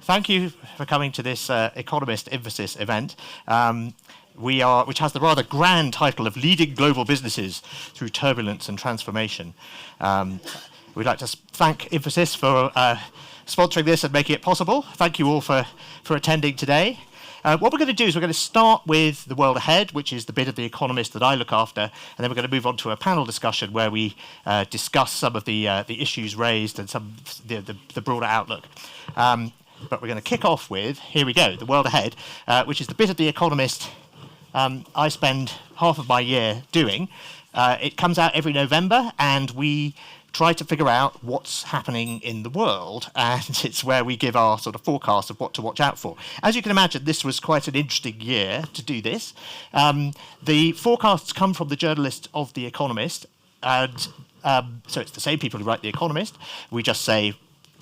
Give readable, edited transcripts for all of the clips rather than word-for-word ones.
thank you for coming to this Economist Infosys event. Which has the rather grand title of Leading Global Businesses Through Turbulence and Transformation. We'd like to thank Infosys for sponsoring this and making it possible. Thank you all for attending today. What we're going to do is we're going to start with the world ahead, which is the bit of The Economist that I look after, and then we're going to move on to a panel discussion where we discuss some of the issues raised and some the broader outlook. But we're going to kick off with, here we go, the world ahead, which is the bit of The Economist I spend half of my year doing. It comes out every November, and we try to figure out what's happening in the world, and it's where we give our sort of forecast of what to watch out for. As you can imagine, this was quite an interesting year to do this. The forecasts come from the journalists of The Economist, and so it's the same people who write The Economist. We just say,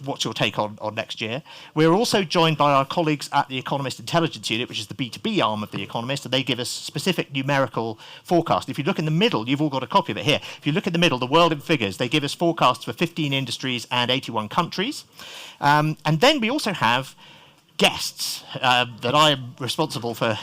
what's your take on next year? We're also joined by our colleagues at the Economist Intelligence Unit, which is the B2B arm of The Economist, and they give us specific numerical forecasts. If you look in the middle, you've all got a copy of it here. If you look in the middle, the world in figures, they give us forecasts for 15 industries and 81 countries. And then we also have guests that I am responsible for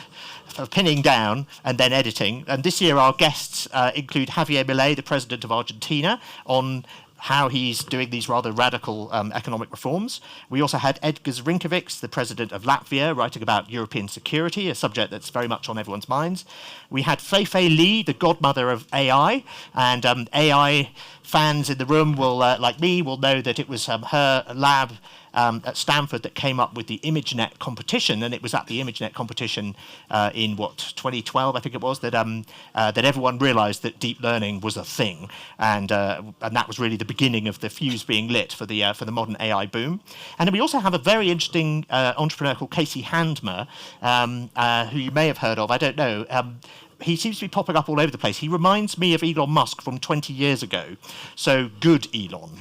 pinning down and then editing. And this year our guests include Javier Milei, the president of Argentina, on how he's doing these rather radical economic reforms. We also had Edgar Rinkovic, the president of Latvia, writing about European security, a subject that's very much on everyone's minds. We had Fei-Fei Li, the godmother of AI, and AI fans in the room will, like me, will know that it was her lab at Stanford that came up with the ImageNet competition, and it was at the ImageNet competition in 2012, I think it was, that everyone realised that deep learning was a thing, and that was really the beginning of the fuse being lit for the modern AI boom. And then we also have a very interesting entrepreneur called Casey Handmer, who you may have heard of. I don't know. He seems to be popping up all over the place. He reminds me of Elon Musk from 20 years ago. So good Elon,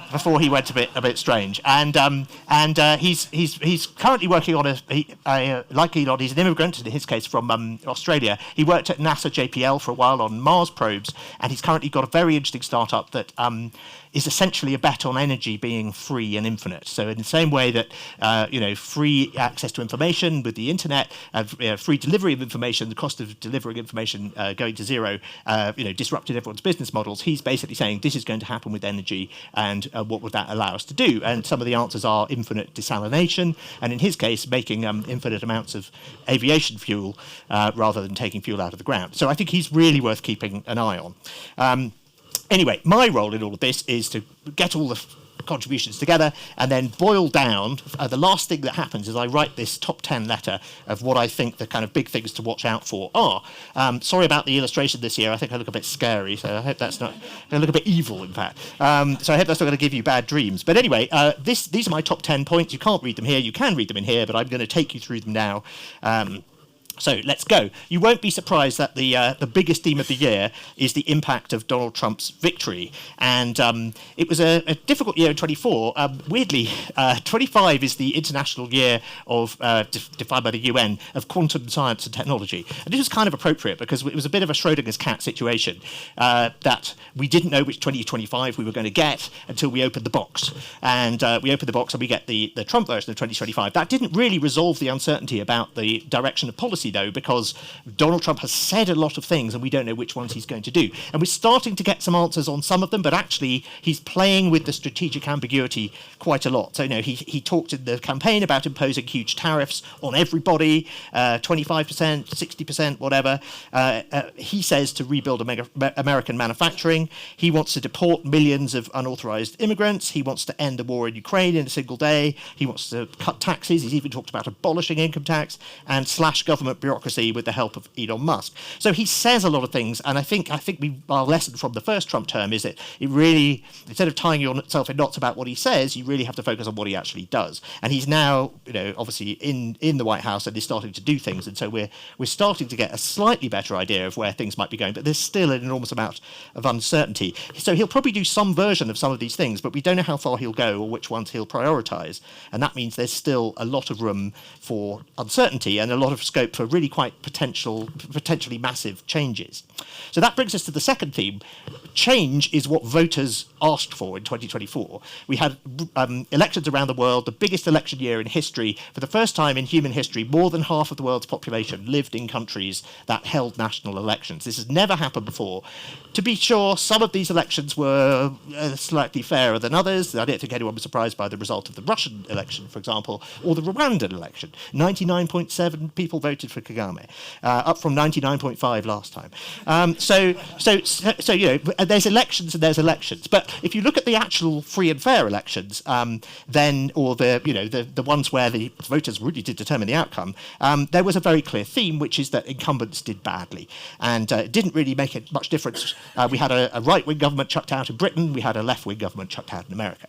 before he went a bit strange. And he's currently working on like Elon, he's an immigrant, in his case from Australia. He worked at NASA JPL for a while on Mars probes, and he's currently got a very interesting startup that is essentially a bet on energy being free and infinite. So in the same way that free access to information with the internet, free delivery of information, the cost of delivering information going to zero, disrupted everyone's business models. He's basically saying this is going to happen with energy, and what would that allow us to do? And some of the answers are infinite desalination, and in his case, making infinite amounts of aviation fuel rather than taking fuel out of the ground. So I think he's really worth keeping an eye on. Anyway, my role in all of this is to get all the contributions together and then boil down. The last thing that happens is I write this top 10 letter of what I think the kind of big things to watch out for are. Sorry about the illustration this year. I think I look a bit scary, so I hope that's not... I look a bit evil, in fact. So I hope that's not going to give you bad dreams. But anyway, these are my top 10 points. You can't read them here. You can read them in here, but I'm going to take you through them now. So let's go. You won't be surprised that the biggest theme of the year is the impact of Donald Trump's victory. And it was a difficult year in 24. Weirdly, 25 is the international year of, defined by the UN, of quantum science and technology. And this was kind of appropriate because it was a bit of a Schrodinger's cat situation that we didn't know which 2025 we were going to get until we opened the box. And we opened the box and we get the Trump version of 2025. That didn't really resolve the uncertainty about the direction of policy, though, because Donald Trump has said a lot of things and we don't know which ones he's going to do. And we're starting to get some answers on some of them, but actually he's playing with the strategic ambiguity quite a lot. So, he talked in the campaign about imposing huge tariffs on everybody, 25%, 60%, whatever. He says to rebuild American manufacturing. He wants to deport millions of unauthorized immigrants. He wants to end the war in Ukraine in a single day. He wants to cut taxes. He's even talked about abolishing income tax and slash government bureaucracy with the help of Elon Musk. So he says a lot of things, and I think our lesson from the first Trump term is that it really, instead of tying yourself in knots about what he says, you really have to focus on what he actually does. And he's now, obviously in the White House and is starting to do things, and so we're starting to get a slightly better idea of where things might be going, but there's still an enormous amount of uncertainty. So he'll probably do some version of some of these things, but we don't know how far he'll go or which ones he'll prioritise, and that means there's still a lot of room for uncertainty and a lot of scope for for really quite potentially massive changes. So that brings us to the second theme. Change is what voters asked for in 2024. We had elections around the world, the biggest election year in history. For the first time in human history, more than half of the world's population lived in countries that held national elections. This has never happened before. To be sure, some of these elections were slightly fairer than others. I don't think anyone was surprised by the result of the Russian election, for example, or the Rwandan election. 99.7 people voted for Kagame, up from 99.5 last time. So you know, there's elections and there's elections. But if you look at the actual free and fair elections, then, or the ones where the voters really did determine the outcome, there was a very clear theme, which is that incumbents did badly, and it didn't really make much difference. We had a right-wing government chucked out in Britain. We had a left-wing government chucked out in America.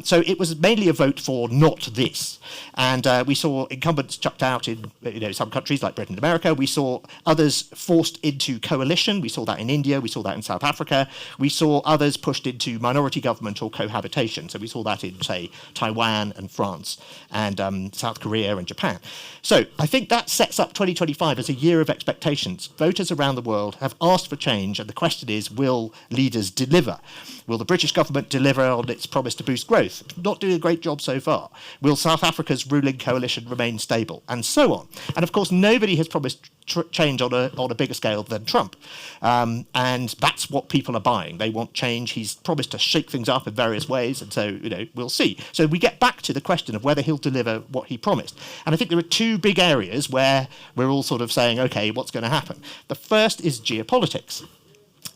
So it was mainly a vote for not this, and we saw incumbents chucked out in some countries like Britain and America. We saw others forced into coalition. We saw that in India. We saw that in South Africa. We saw others pushed into minority government or cohabitation. So we saw that in, say, Taiwan and France and South Korea and Japan. So I think that sets up 2025 as a year of expectations. Voters around the world have asked for change, and the question is, will leaders deliver? Will the British government deliver on its promise to boost growth? Not doing a great job so far. Will South Africa's ruling coalition remain stable? And so on. And of course, nobody has promised change on a bigger scale than Trump. And that's what people are buying. They want change. He's promised to shake things up in various ways. And so, we'll see. So we get back to the question of whether he'll deliver what he promised. And I think there are two big areas where we're all sort of saying, OK, what's going to happen? The first is geopolitics.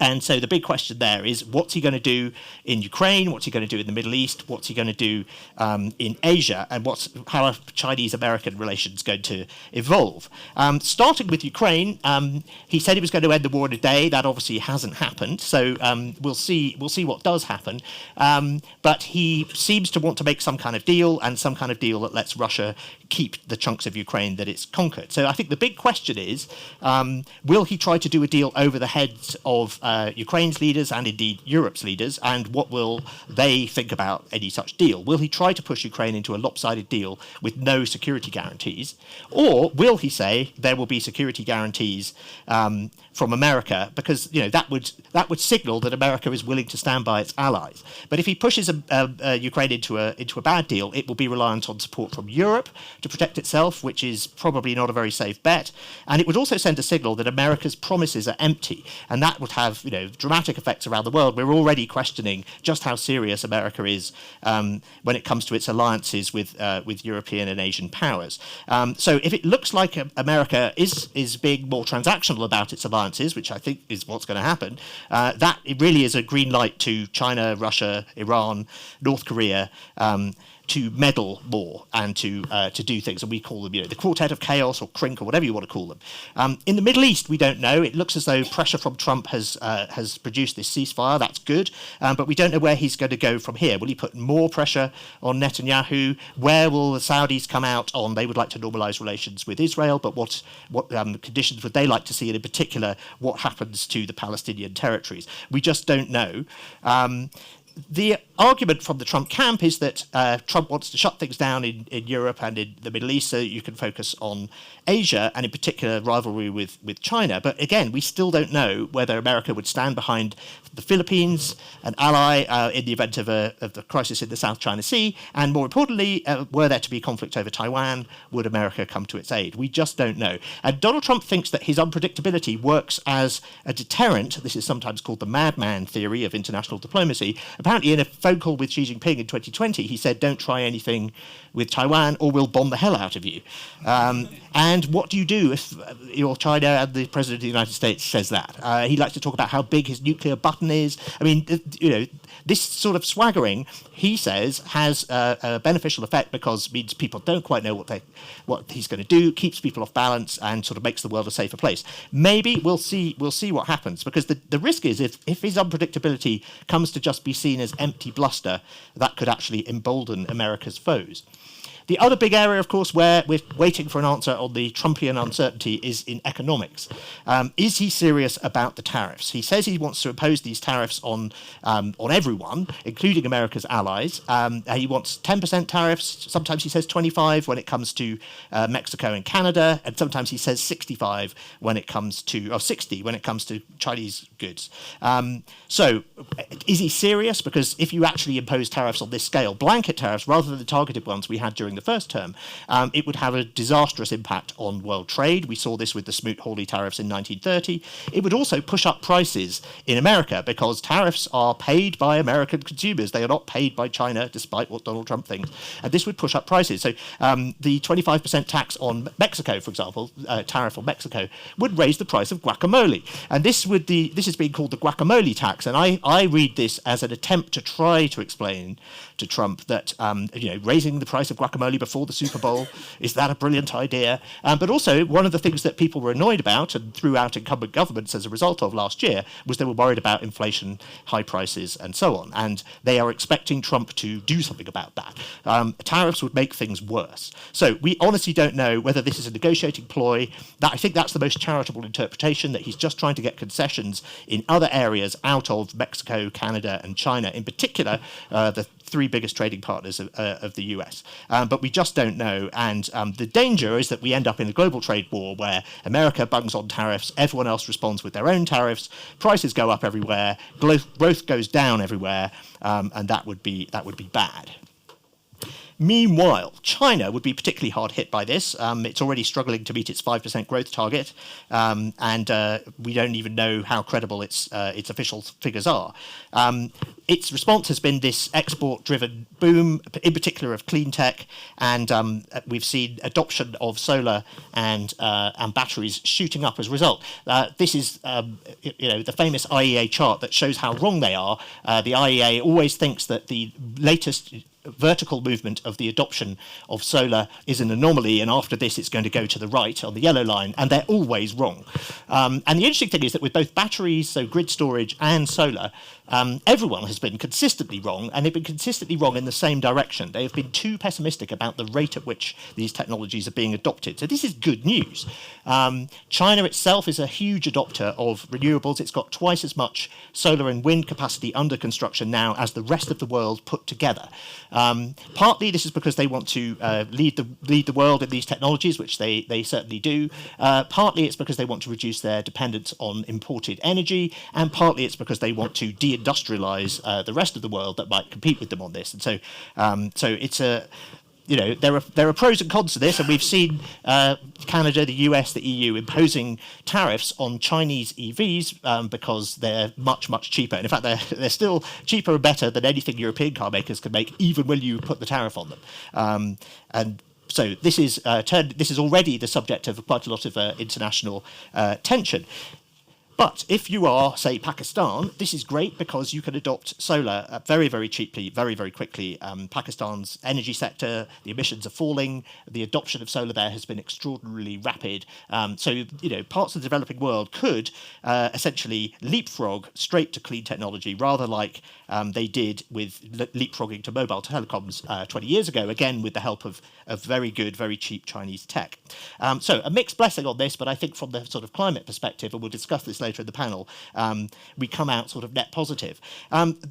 And so the big question there is, what's he going to do in Ukraine? What's he going to do in the Middle East? What's he going to do in Asia? And how are Chinese-American relations going to evolve? Starting with Ukraine, he said he was going to end the war in a day. That obviously hasn't happened. So we'll see what does happen. But he seems to want to make some kind of deal, and some kind of deal that lets Russia keep the chunks of Ukraine that it's conquered. So I think the big question is, will he try to do a deal over the heads of Ukraine's leaders and indeed Europe's leaders, and what will they think about any such deal? Will he try to push Ukraine into a lopsided deal with no security guarantees, or will he say there will be security guarantees from America, because that would signal that America is willing to stand by its allies? But if he pushes Ukraine into a bad deal, it will be reliant on support from Europe to protect itself, which is probably not a very safe bet. And it would also send a signal that America's promises are empty, and that would have dramatic effects around the world. We're already questioning just how serious America is when it comes to its alliances with European and Asian powers. So if it looks like America is being more transactional about its alliances, which I think is what's going to happen, that it really is a green light to China, Russia, Iran, North Korea, to meddle more and to do things, and we call them the Quartet of Chaos or CRINC or whatever you want to call them. In the Middle East, we don't know. It looks as though pressure from Trump has produced this ceasefire. That's good, but we don't know where he's going to go from here. Will he put more pressure on Netanyahu? Where will the Saudis come out on? They would like to normalise relations with Israel, but what conditions would they like to see, and in particular, what happens to the Palestinian territories? We just don't know. The argument from the Trump camp is that Trump wants to shut things down in Europe and in the Middle East so that you can focus on Asia, and in particular rivalry with China. But again, we still don't know whether America would stand behind the Philippines, an ally in the event of the crisis in the South China Sea, and more importantly, were there to be conflict over Taiwan, would America come to its aid? We just don't know. And Donald Trump thinks that his unpredictability works as a deterrent. This is sometimes called the madman theory of international diplomacy. Apparently, in a phone call with Xi Jinping in 2020, he said, don't try anything with Taiwan or we'll bomb the hell out of you. And what do you do if you're China and the President of the United States says that? He likes to talk about how big his nuclear button is. I mean, this sort of swaggering, he says, has a beneficial effect because it means people don't quite know what he's going to do, keeps people off balance, and sort of makes the world a safer place. Maybe we'll see what happens, because the risk is if his unpredictability comes to just be seen as empty bluster, that could actually embolden America's foes. The other big area, of course, where we're waiting for an answer on the Trumpian uncertainty is in economics. Is he serious about the tariffs? He says he wants to impose these tariffs on everyone, including America's allies. He wants 10% tariffs. Sometimes he says 25 when it comes to Mexico and Canada, and sometimes he says 65 when it comes to, or 60 when it comes to Chinese goods. So is he serious? Because if you actually impose tariffs on this scale, blanket tariffs rather than the targeted ones we had during the first term, it would have a disastrous impact on world trade. We saw this with the Smoot-Hawley tariffs in 1930. It would also push up prices in America because tariffs are paid by American consumers. They are not paid by China, despite what Donald Trump thinks. And this would push up prices. So the 25% tax on Mexico, for example, tariff on Mexico, would raise the price of guacamole. And this is being called the guacamole tax. And I read this as an attempt to try to explain to Trump that raising the price of guacamole before the Super Bowl, is that a brilliant idea? But also, one of the things that people were annoyed about and threw out incumbent governments as a result of last year was they were worried about inflation, high prices, and so on. And they are expecting Trump to do something about that. Tariffs would make things worse. So we honestly don't know whether this is a negotiating ploy. I think that's the most charitable interpretation, that he's just trying to get concessions in other areas out of Mexico, Canada, and China, in particular, the three biggest trading partners of the US. But we just don't know. And the danger is that we end up in a global trade war where America bungs on tariffs, everyone else responds with their own tariffs, prices go up everywhere, growth goes down everywhere, and that would be bad. Meanwhile, China would be particularly hard hit by this. It's already struggling to meet its 5% growth target, and we don't even know how credible its official figures are. Its response has been this export-driven boom, in particular of clean tech, and we've seen adoption of solar and batteries shooting up as a result. This is the famous IEA chart that shows how wrong they are. The IEA always thinks that the latest vertical movement of the adoption of solar is an anomaly, and after this it's going to go to the right on the yellow line, and they're always wrong. And the interesting thing is that with both batteries, so grid storage, and solar, everyone has been consistently wrong, and they've been consistently wrong in the same direction. They have been too pessimistic about the rate at which these technologies are being adopted. So this is good news. China itself is a huge adopter of renewables. It's got twice as much solar and wind capacity under construction now as the rest of the world put together. Partly this is because they want to lead the world in these technologies, which they certainly do. Partly it's because they want to reduce their dependence on imported energy, and partly it's because they want to deindustrialize the rest of the world that might compete with them on this. And so it's a there are pros and cons to this, and we've seen Canada, the US, the EU imposing tariffs on Chinese EVs because they're much, much cheaper. And in fact, they're still cheaper and better than anything European car makers can make, even when you put the tariff on them. And so this is already the subject of quite a lot of international tension. But if you are, say, Pakistan, this is great because you can adopt solar very, very cheaply, very, very quickly. Pakistan's energy sector, the emissions are falling. The adoption of solar there has been extraordinarily rapid. So parts of the developing world could essentially leapfrog straight to clean technology, rather like they did with leapfrogging to mobile telecoms 20 years ago, again with the help of very good, very cheap Chinese tech. So a mixed blessing on this, but I think from the sort of climate perspective, and we'll discuss this later in the panel, we come out sort of net positive.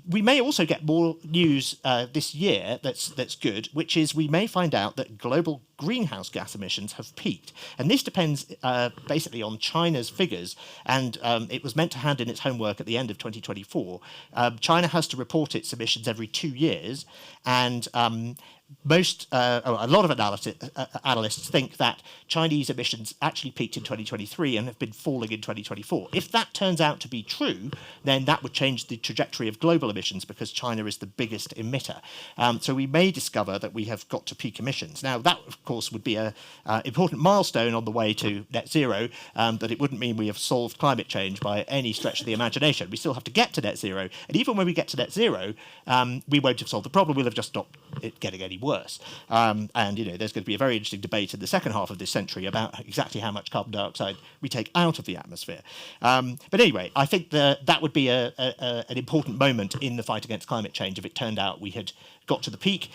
We may also get more news this year that's good, which is we may find out that global greenhouse gas emissions have peaked. And this depends basically on China's figures, and it was meant to hand in its homework at the end of 2024. China has to report its emissions every 2 years, and a lot of analysts think that Chinese emissions actually peaked in 2023 and have been falling in 2024. If that turns out to be true, then that would change the trajectory of global emissions because China is the biggest emitter. So we may discover that we have got to peak emissions. Now, that, of course, would be an important milestone on the way to net zero, but it wouldn't mean we have solved climate change by any stretch of the imagination. We still have to get to net zero. And even when we get to net zero, we won't have solved the problem. We'll have just stopped it getting any worse. And there's going to be a very interesting debate in the second half of this century about exactly how much carbon dioxide we take out of the atmosphere. But anyway, I think that would be an important moment in the fight against climate change if it turned out we had got to the peak.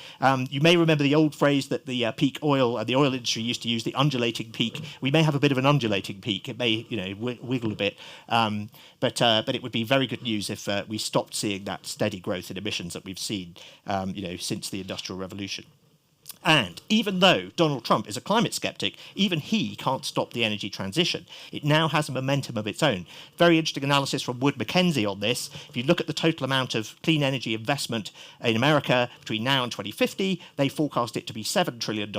You may remember the old phrase that the peak oil, the oil industry used to use, the undulating peak. We may have a bit of an undulating peak. It may, wiggle a bit, but it would be very good news if we stopped seeing that steady growth in emissions that we've seen, since the Industrial Revolution. And even though Donald Trump is a climate skeptic, even he can't stop the energy transition. It now has a momentum of its own. Very interesting analysis from Wood Mackenzie on this. If you look at the total amount of clean energy investment in America between now and 2050, they forecast it to be $7 trillion.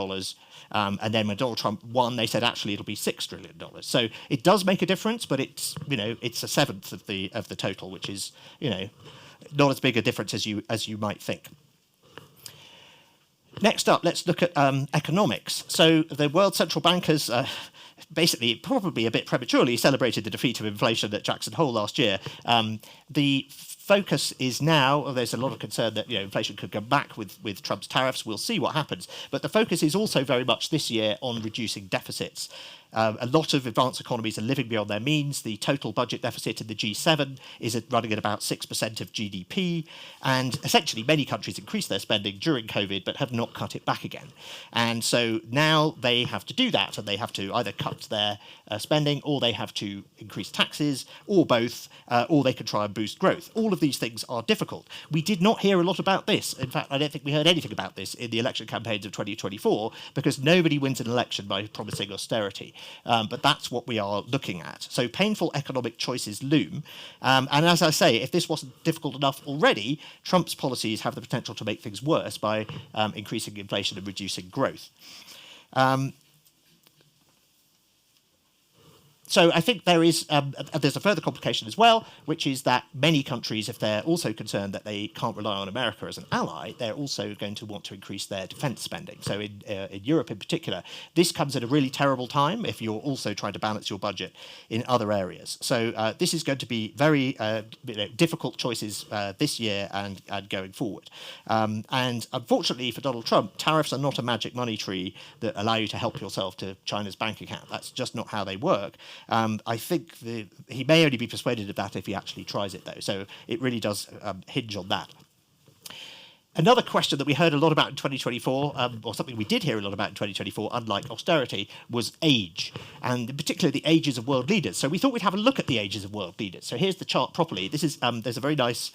And then when Donald Trump won, they said actually it'll be $6 trillion. So it does make a difference, but it's a seventh of the total, which is not as big a difference as you might think. Next up, let's look at economics. So the World Central Bankers basically, probably a bit prematurely, celebrated the defeat of inflation at Jackson Hole last year. The focus is now, there's a lot of concern that inflation could come back with Trump's tariffs. We'll see what happens. But the focus is also very much this year on reducing deficits. A lot of advanced economies are living beyond their means. The total budget deficit in the G7 is running at about 6% of GDP. And essentially, many countries increased their spending during COVID, but have not cut it back again. And so now they have to do that, and they have to either cut their spending, or they have to increase taxes, or both, or they can try and boost growth. All of these things are difficult. We did not hear a lot about this. In fact, I don't think we heard anything about this in the election campaigns of 2024, because nobody wins an election by promising austerity. But that's what we are looking at. So painful economic choices loom. And as I say, if this wasn't difficult enough already, Trump's policies have the potential to make things worse by increasing inflation and reducing growth. So I think there's a further complication as well, which is that many countries, if they're also concerned that they can't rely on America as an ally, they're also going to want to increase their defence spending. So in Europe in particular, this comes at a really terrible time if you're also trying to balance your budget in other areas. So this is going to be very difficult choices this year and going forward. And unfortunately for Donald Trump, tariffs are not a magic money tree that allow you to help yourself to China's bank account. That's just not how they work. I think he may only be persuaded of that if he actually tries it, though. So it really does hinge on that. Another question that we heard a lot about in 2024, or something we did hear a lot about in 2024, unlike austerity, was age, and in particular the ages of world leaders. So we thought we'd have a look at the ages of world leaders. So here's the chart properly. This is there's a very nice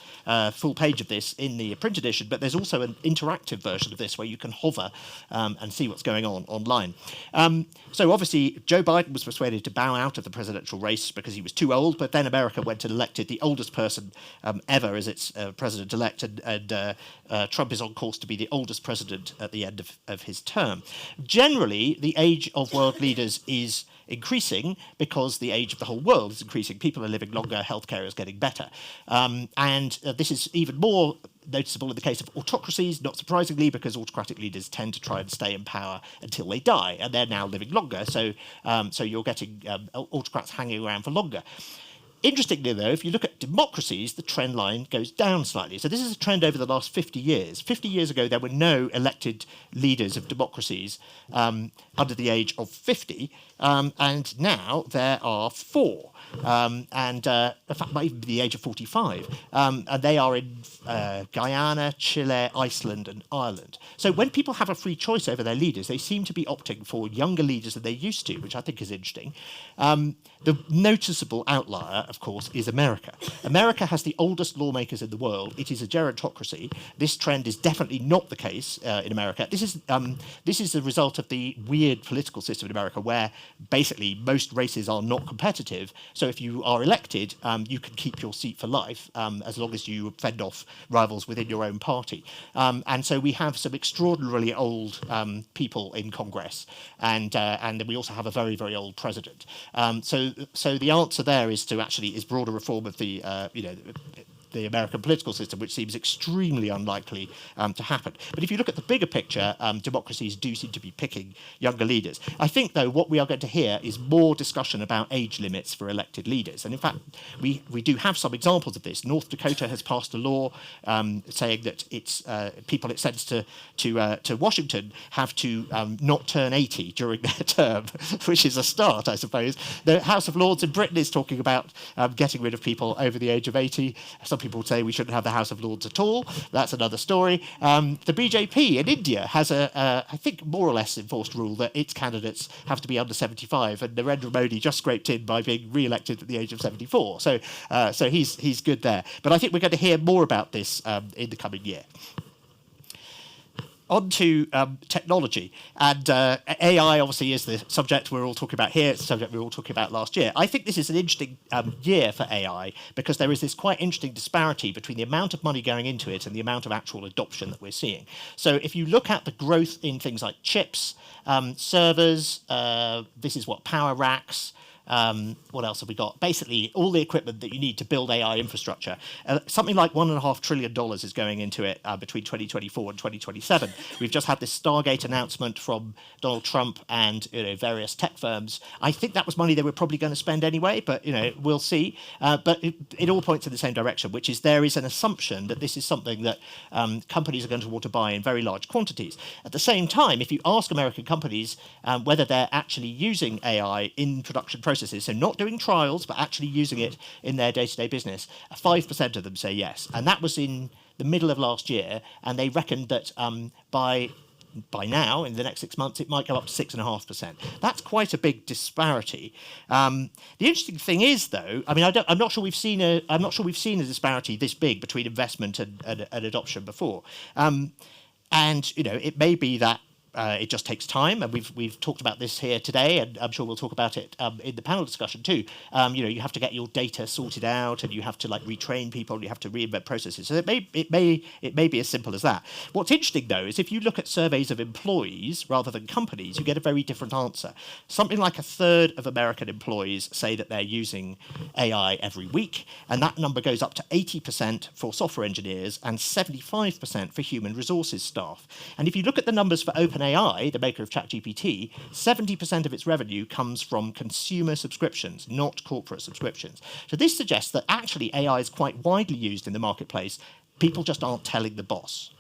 full page of this in the print edition, but there's also an interactive version of this where you can hover and see what's going on online. So obviously Joe Biden was persuaded to bow out of the presidential race because he was too old, but then America went and elected the oldest person ever as its president-elect, and Trump is on course to be the oldest president at the end of his term. Generally, the age of world leaders is increasing because the age of the whole world is increasing. People are living longer, healthcare is getting better. And this is even more noticeable in the case of autocracies, not surprisingly, because autocratic leaders tend to try and stay in power until they die, and they're now living longer. So you're getting autocrats hanging around for longer. Interestingly, though, if you look at democracies, the trend line goes down slightly. So this is a trend over the last 50 years. 50 years ago, there were no elected leaders of democracies under the age of 50, and now there are 4. And in fact, might even be the age of 45. And they are in Guyana, Chile, Iceland, and Ireland. So when people have a free choice over their leaders, they seem to be opting for younger leaders than they used to, which I think is interesting. The noticeable outlier, of course, is America. America has the oldest lawmakers in the world. It is a gerontocracy. This trend is definitely not the case in America. This is the result of the weird political system in America, where basically most races are not competitive. So if you are elected, you can keep your seat for life as long as you fend off rivals within your own party. And so we have some extraordinarily old people in Congress, and then we also have a very, very old president. So the answer there is broader reform of the the American political system, which seems extremely unlikely to happen. But if you look at the bigger picture, democracies do seem to be picking younger leaders. I think, though, what we are going to hear is more discussion about age limits for elected leaders. And in fact, we do have some examples of this. North Dakota has passed a law saying that its people it sends to Washington have to not turn 80 during their term, which is a start, I suppose. The House of Lords in Britain is talking about getting rid of people over the age of 80. Some people would say we shouldn't have the House of Lords at all. That's another story. The BJP in India has I think, more or less enforced rule that its candidates have to be under 75, and Narendra Modi just scraped in by being re-elected at the age of 74. So he's good there. But I think we're going to hear more about this in the coming year. On to technology, and AI obviously is the subject we're all talking about here. It's the subject we were all talking about last year. I think this is an interesting year for AI because there is this quite interesting disparity between the amount of money going into it and the amount of actual adoption that we're seeing. So if you look at the growth in things like chips, servers, this is what power racks, what else have we got? Basically, all the equipment that you need to build AI infrastructure. Something like $1.5 trillion is going into it between 2024 and 2027. We've just had this Stargate announcement from Donald Trump and various tech firms. I think that was money they were probably going to spend anyway, but we'll see. But it all points in the same direction, which is there is an assumption that this is something that companies are going to want to buy in very large quantities. At the same time, if you ask American companies whether they're actually using AI in production processes, so not doing trials, but actually using it in their day-to-day business, 5% of them say yes. And that was in the middle of last year, and they reckoned that by now, in the next 6 months, it might go up to 6.5%. That's quite a big disparity. The interesting thing is, though, I mean, I'm not sure we've seen a disparity this big between investment and adoption before. And it may be that it just takes time, and we've talked about this here today, and I'm sure we'll talk about it in the panel discussion too. You have to get your data sorted out, and you have to retrain people, and you have to reinvent processes. So it may be as simple as that. What's interesting though is if you look at surveys of employees rather than companies, you get a very different answer. Something like 1/3 of American employees say that they're using AI every week, and that number goes up to 80% for software engineers and 75% for human resources staff. And if you look at the numbers for OpenAI, the maker of ChatGPT, 70% of its revenue comes from consumer subscriptions, not corporate subscriptions. So this suggests that actually AI is quite widely used in the marketplace. People just aren't telling the boss.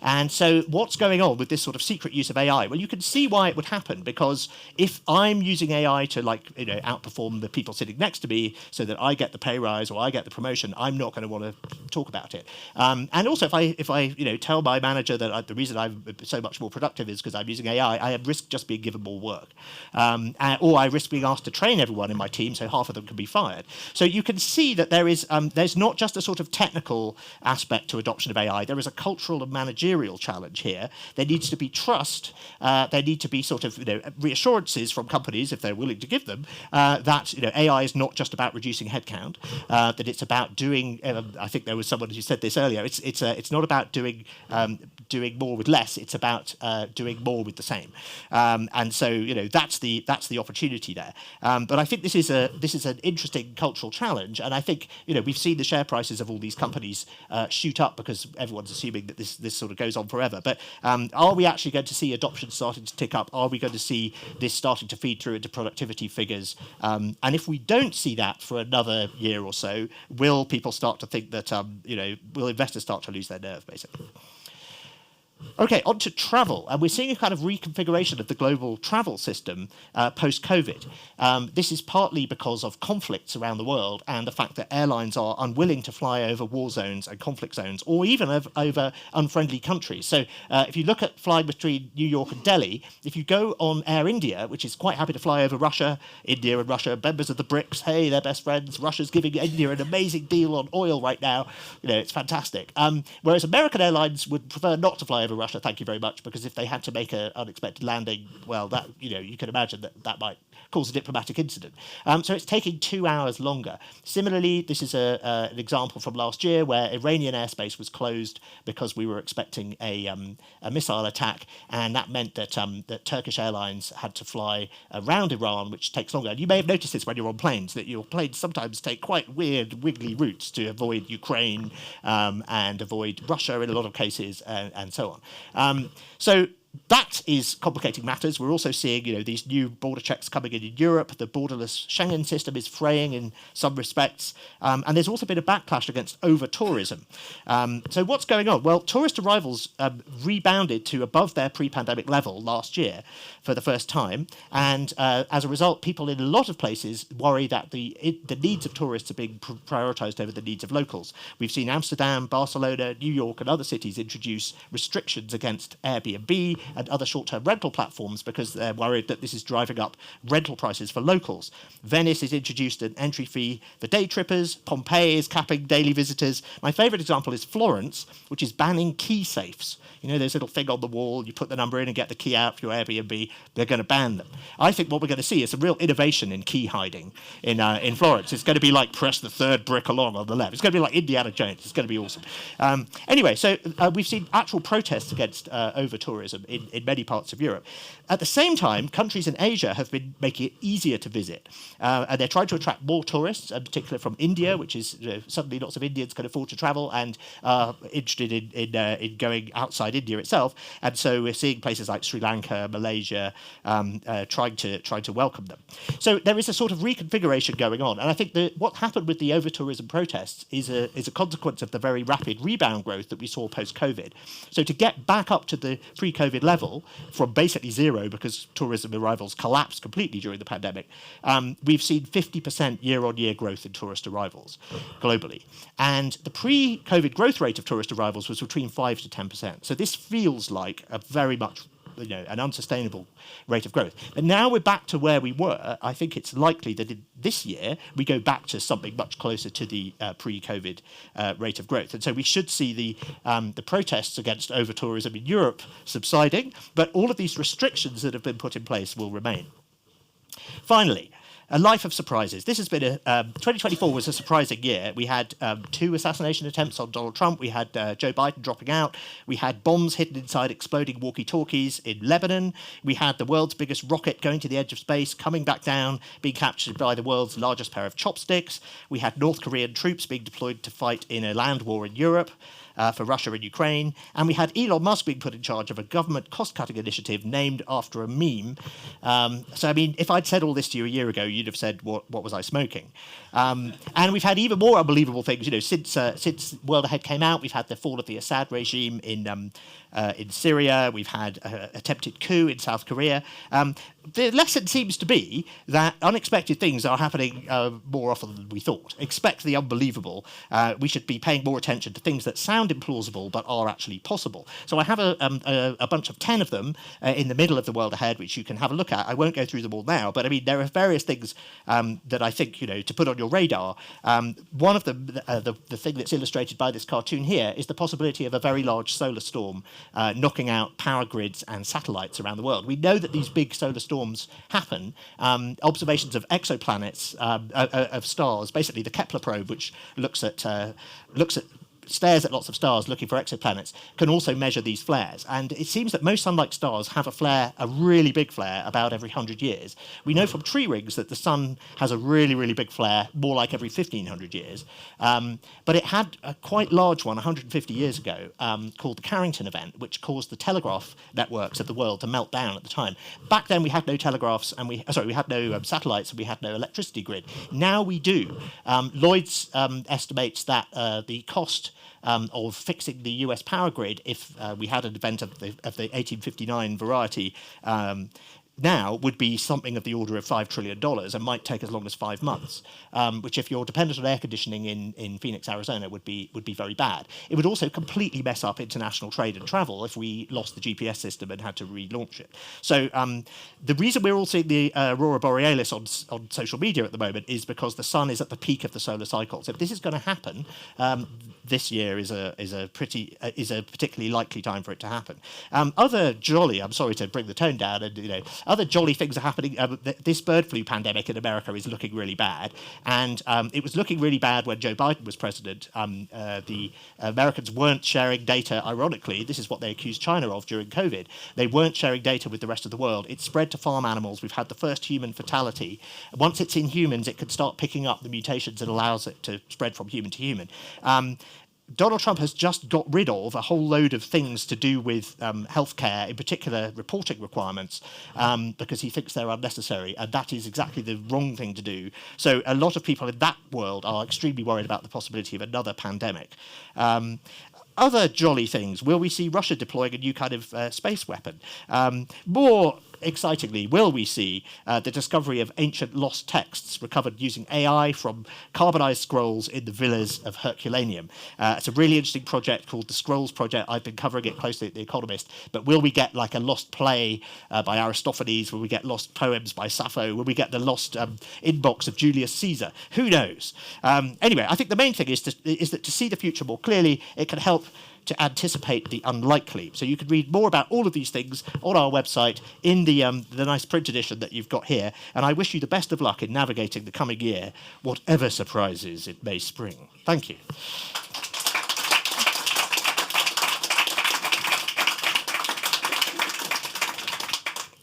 And so what's going on with this sort of secret use of AI? Well, you can see why it would happen, because if I'm using AI to outperform the people sitting next to me so that I get the pay rise or I get the promotion, I'm not going to want to talk about it. And also if I tell my manager that the reason I'm so much more productive is because I'm using AI, I risk just being given more work. Or I risk being asked to train everyone in my team so half of them can be fired. So you can see that there's not just a sort of technical aspect to adoption of AI, there is a cultural and managerial challenge here. There needs to be trust. There need to be sort of reassurances from companies, if they're willing to give them, that AI is not just about reducing headcount. That it's about doing. I think there was someone who said this earlier. It's not about doing more with less. It's about doing more with the same. And so that's the opportunity there. But I think this is an interesting cultural challenge. And I think we've seen the share prices of all these companies shoot up because everyone's assuming that this sort of goes on forever. But are we actually going to see adoption starting to tick up? Are we going to see this starting to feed through into productivity figures? And if we don't see that for another year or so, will people start to think that, will investors start to lose their nerve, basically? Okay, on to travel. And we're seeing a kind of reconfiguration of the global travel system post-COVID. This is partly because of conflicts around the world and the fact that airlines are unwilling to fly over war zones and conflict zones, or even over unfriendly countries. So if you look at flying between New York and Delhi, if you go on Air India, which is quite happy to fly over Russia, India and Russia, members of the BRICS, hey, they're best friends. Russia's giving India an amazing deal on oil right now. It's fantastic. Whereas American Airlines would prefer not to fly over Russia, thank you very much, because if they had to make an unexpected landing, well, that you can imagine that might cause a diplomatic incident. So it's taking 2 hours longer. Similarly, this is an example from last year where Iranian airspace was closed because we were expecting a missile attack, and that meant that Turkish Airlines had to fly around Iran, which takes longer. And you may have noticed this when you're on planes, that your planes sometimes take quite weird, wiggly routes to avoid Ukraine and avoid Russia in a lot of cases, and so on. So That is complicating matters. We're also seeing, these new border checks coming in Europe. The borderless Schengen system is fraying in some respects. And there's also been a backlash against over-tourism. So what's going on? Well, tourist arrivals rebounded to above their pre-pandemic level last year for the first time. And as a result, people in a lot of places worry that the needs of tourists are being prioritized over the needs of locals. We've seen Amsterdam, Barcelona, New York, and other cities introduce restrictions against Airbnb and other short-term rental platforms because they're worried that this is driving up rental prices for locals. Venice has introduced an entry fee for day trippers. Pompeii is capping daily visitors. My favourite example is Florence, which is banning key safes. Those little thing on the wall, you put the number in and get the key out for your Airbnb. They're going to ban them. I think what we're going to see is a real innovation in key hiding in Florence. It's going to be like press the third brick along on the left. It's going to be like Indiana Jones. It's going to be awesome. Anyway, so we've seen actual protests against over-tourism in many parts of Europe. At the same time, countries in Asia have been making it easier to visit. And they're trying to attract more tourists, in particular from India, which is suddenly lots of Indians can afford to travel and are interested in going outside India itself. And so we're seeing places like Sri Lanka, Malaysia, trying to welcome them. So there is a sort of reconfiguration going on. And I think that what happened with the over-tourism protests is a consequence of the very rapid rebound growth that we saw post-COVID. So to get back up to the pre-COVID level from basically zero because tourism arrivals collapsed completely during the pandemic, we've seen 50% year-on-year growth in tourist arrivals globally. And the pre-COVID growth rate of tourist arrivals was between 5 to 10%. So this feels like a very much an unsustainable rate of growth. But now we're back to where we were. I think it's likely that this year we go back to something much closer to the pre-COVID rate of growth. And so we should see the protests against over-tourism in Europe subsiding, but all of these restrictions that have been put in place will remain. Finally, a life of surprises. This has been 2024 was a surprising year. We had 2 assassination attempts on Donald Trump. We had Joe Biden dropping out. We had bombs hidden inside exploding walkie-talkies in Lebanon. We had the world's biggest rocket going to the edge of space, coming back down, being captured by the world's largest pair of chopsticks. We had North Korean troops being deployed to fight in a land war in Europe. For Russia and Ukraine, and we had Elon Musk being put in charge of a government cost-cutting initiative named after a meme. So, I mean, if I'd said all this to you a year ago, you'd have said, what was I smoking? And we've had even more unbelievable things. Since World Ahead came out, we've had the fall of the Assad regime in Syria. We've had an attempted coup in South Korea. The lesson seems to be that unexpected things are happening more often than we thought. Expect the unbelievable. We should be paying more attention to things that sound implausible but are actually possible. So I have a bunch of 10 of them in the middle of the World Ahead, which you can have a look at. I won't go through them all now, but I mean, there are various things that I think, to put on your radar. One of them, the thing that's illustrated by this cartoon here, is the possibility of a very large solar storm knocking out power grids and satellites around the world. We know that these big solar storms happen. Observations of exoplanets, of stars, basically the Kepler probe, which stares at lots of stars looking for exoplanets, can also measure these flares. And it seems that most sun-like stars have a really big flare, about every 100 years. We know from tree rings that the sun has a really, really big flare, more like every 1,500 years. But it had a quite large one 150 years ago called the Carrington event, which caused the telegraph networks of the world to melt down at the time. Back then we had no telegraphs and we had no satellites and we had no electricity grid. Now we do. Lloyd's estimates that the cost of fixing the US power grid, if we had an event of the 1859 variety, now would be something of the order of $5 trillion and might take as long as 5 months, which if you're dependent on air conditioning in Phoenix, Arizona, would be very bad. It would also completely mess up international trade and travel if we lost the GPS system and had to relaunch it. So the reason we're all seeing the Aurora Borealis on social media at the moment is because the sun is at the peak of the solar cycle. So if this is going to happen, this year is a particularly likely time for it to happen. Other jolly, I'm sorry to bring the tone down, and other jolly things are happening. This bird flu pandemic in America is looking really bad, and it was looking really bad when Joe Biden was president. The Americans weren't sharing data. Ironically, this is what they accused China of during COVID. They weren't sharing data with the rest of the world. It spread to farm animals. We've had the first human fatality. Once it's in humans, it can start picking up the mutations that allows it to spread from human to human. Donald Trump has just got rid of a whole load of things to do with healthcare, in particular reporting requirements, because he thinks they're unnecessary, and that is exactly the wrong thing to do. So a lot of people in that world are extremely worried about the possibility of another pandemic. Other jolly things. Will we see Russia deploying a new kind of space weapon? More excitingly, will we see the discovery of ancient lost texts recovered using AI from carbonized scrolls in the villas of Herculaneum? It's a really interesting project called the Scrolls Project. I've been covering it closely at The Economist. But will we get like a lost play by Aristophanes? Will we get lost poems by Sappho? Will we get the lost inbox of Julius Caesar? Who knows? Anyway, I think the main thing is that to see the future more clearly, it can help to anticipate the unlikely. So you can read more about all of these things on our website in the nice print edition that you've got here. And I wish you the best of luck in navigating the coming year, whatever surprises it may spring. Thank you.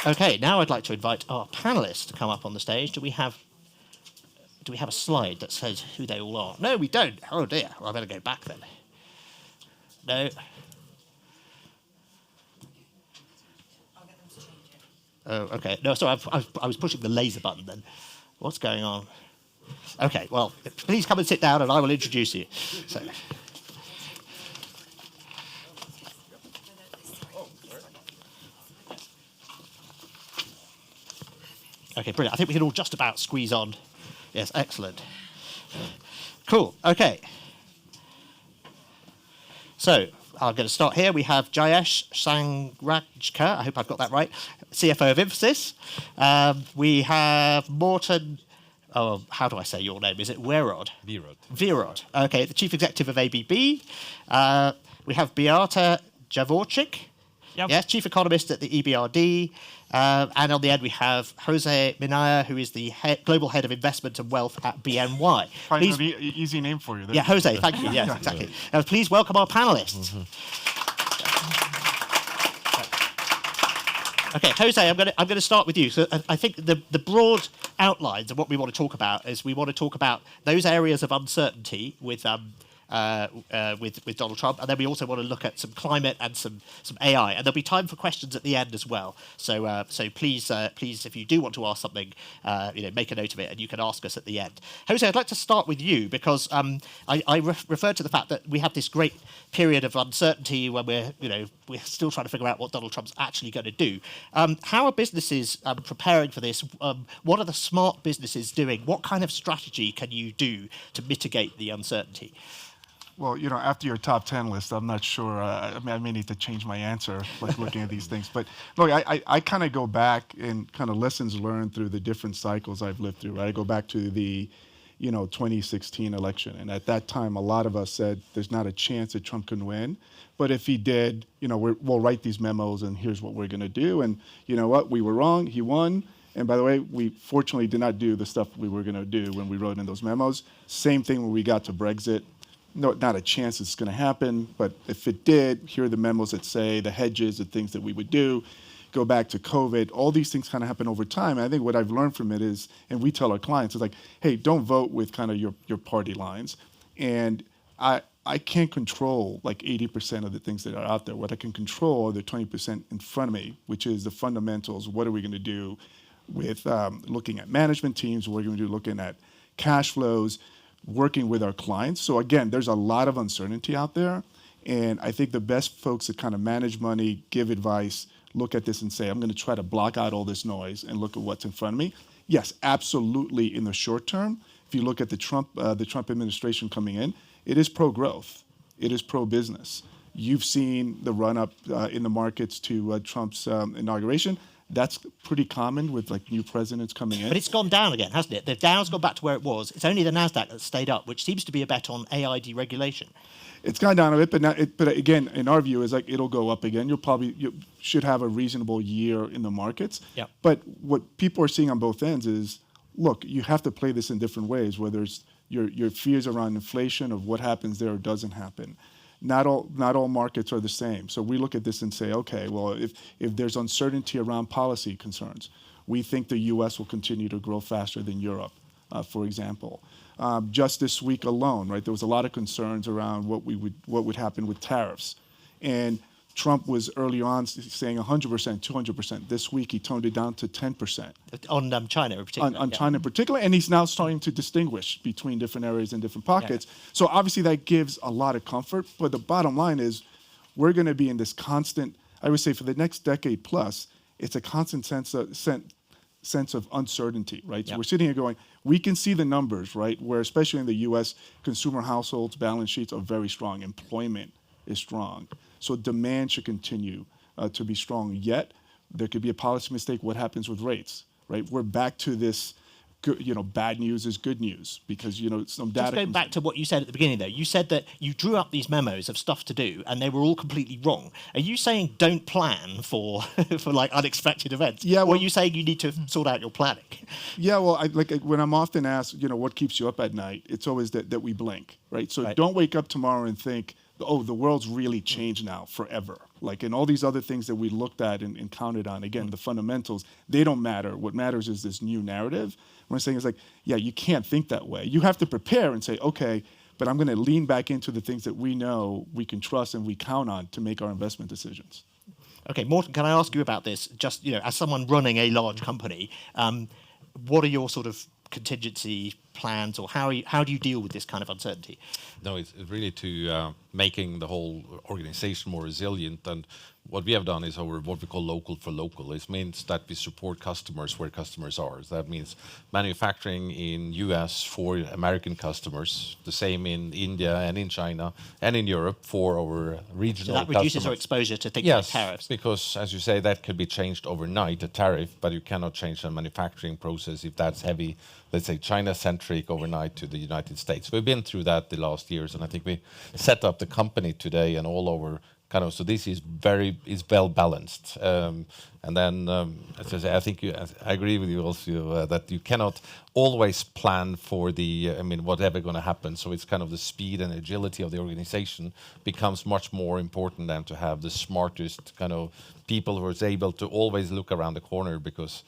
Okay, now I'd like to invite our panelists to come up on the stage. Do we have a slide that says who they all are? No, we don't. Oh dear. Well, I better go back then. No. I'll get them to change it. Oh, okay. No, sorry, I was pushing the laser button then. What's going on? Okay, well, please come and sit down and I will introduce you. So. Okay, brilliant. I think we can all just about squeeze on. Yes, excellent. Cool, okay. So I'm going to start here. We have Jayesh Sanghrajka, I hope I've got that right, CFO of Infosys. We have Morten, oh, how do I say your name? Is it Wierod? Wierod. Wierod, okay, the Chief Executive of ABB. We have Beata Javorcik, yes, Chief Economist at the EBRD. And on the end, we have Jose Minaya, who is the Global Head of Investment and Wealth at BNY. Please, an easy name for you. Yeah, Jose, thank you. Yes, exactly. Now, please welcome our panelists. Okay, Jose, I'm going to start with you. So I think the broad outlines of what we want to talk about is we want to talk about those areas of uncertainty with Donald Trump, and then we also want to look at some climate and some AI, and there'll be time for questions at the end as well. So please, if you do want to ask something, make a note of it, and you can ask us at the end. Jose, I'd like to start with you because I referred to the fact that we have this great period of uncertainty when we're still trying to figure out what Donald Trump's actually going to do. How are businesses preparing for this? What are the smart businesses doing? What kind of strategy can you do to mitigate the uncertainty? Well, after your top 10 list, I'm not sure. I may need to change my answer, like looking at these things. But look, I kind of go back and kind of lessons learned through the different cycles I've lived through. Right? I go back to the, 2016 election, and at that time, a lot of us said there's not a chance that Trump can win. But if he did, we'll write these memos, and here's what we're going to do. And you know what? We were wrong. He won. And by the way, we fortunately did not do the stuff we were going to do when we wrote in those memos. Same thing when we got to Brexit. No, not a chance it's going to happen, but if it did, here are the memos that say the hedges, the things that we would do. Go back to COVID. All these things kind of happen over time. And I think what I've learned from it is, and we tell our clients, is like, hey, don't vote with kind of your party lines. And I can't control like 80% of the things that are out there. What I can control are the 20% in front of me, which is the fundamentals. What are we going to do with looking at management teams? What are we going to do looking at cash flows? Working with our clients. So again, there's a lot of uncertainty out there. And I think the best folks that kind of manage money, give advice, look at this and say, I'm going to try to block out all this noise and look at what's in front of me. Yes, absolutely in the short term. If you look at the Trump administration coming in, it is pro-growth. It is pro-business. You've seen the run-up in the markets to Trump's inauguration. That's pretty common with like new presidents coming in. But it's gone down again, hasn't it? The Dow's gone back to where it was. It's only the Nasdaq that's stayed up, which seems to be a bet on AI deregulation. It's gone down a bit, but again, in our view, is like it'll go up again. You should have a reasonable year in the markets. Yep. But what people are seeing on both ends is, look, you have to play this in different ways. Whether it's your fears around inflation of what happens there or doesn't happen. Not all markets are the same. So we look at this and say, okay, well, if there's uncertainty around policy concerns, we think the U.S. will continue to grow faster than Europe, for example. just this week alone, right? There was a lot of concerns around what would happen with tariffs, and Trump was early on saying 100%, 200%. This week he toned it down to 10%. On China in particular. On China in particular, and he's now starting to distinguish between different areas and different pockets. So obviously that gives a lot of comfort, but the bottom line is we're going to be in this constant, I would say for the next decade plus, it's a constant sense of uncertainty, right? So we're sitting here going, we can see the numbers, right? Where especially in the US, consumer households, balance sheets are very strong. Employment is strong. So demand should continue to be strong. Yet there could be a policy mistake. What happens with rates, right? We're back to this, bad news is good news because, some data. Just going back to what you said at the beginning, though, you said that you drew up these memos of stuff to do and they were all completely wrong. Are you saying don't plan for like unexpected events? Yeah. Or are you saying you need to sort out your planning? Yeah. Well, when I'm often asked, what keeps you up at night, it's always that we blink, right? So don't wake up tomorrow and think, oh, the world's really changed now forever. And all these other things that we looked at and counted on, again, the fundamentals, they don't matter. What matters is this new narrative. What I'm saying is you can't think that way. You have to prepare and say, okay, but I'm going to lean back into the things that we know we can trust and we count on to make our investment decisions. Okay, Morten, can I ask you about this? Just, as someone running a large company, what are your sort of contingency plans, or how do you deal with this kind of uncertainty? No, it's really to making the whole organization more resilient. And what we have done is what we call local for local. It means that we support customers where customers are. So that means manufacturing in US for American customers, the same in India and in China and in Europe for our regional customers. So that reduces customers. our exposure to things like tariffs. Because as you say, that could be changed overnight, a tariff, but you cannot change the manufacturing process if that's heavy, let's say China-centric overnight to the United States. We've been through that the last years, and I think we set up the company today and all over so this is well balanced. And then, as I say, I think I agree with you also that you cannot always plan for whatever going to happen. So it's the speed and agility of the organization becomes much more important than to have the smartest people who are able to always look around the corner, because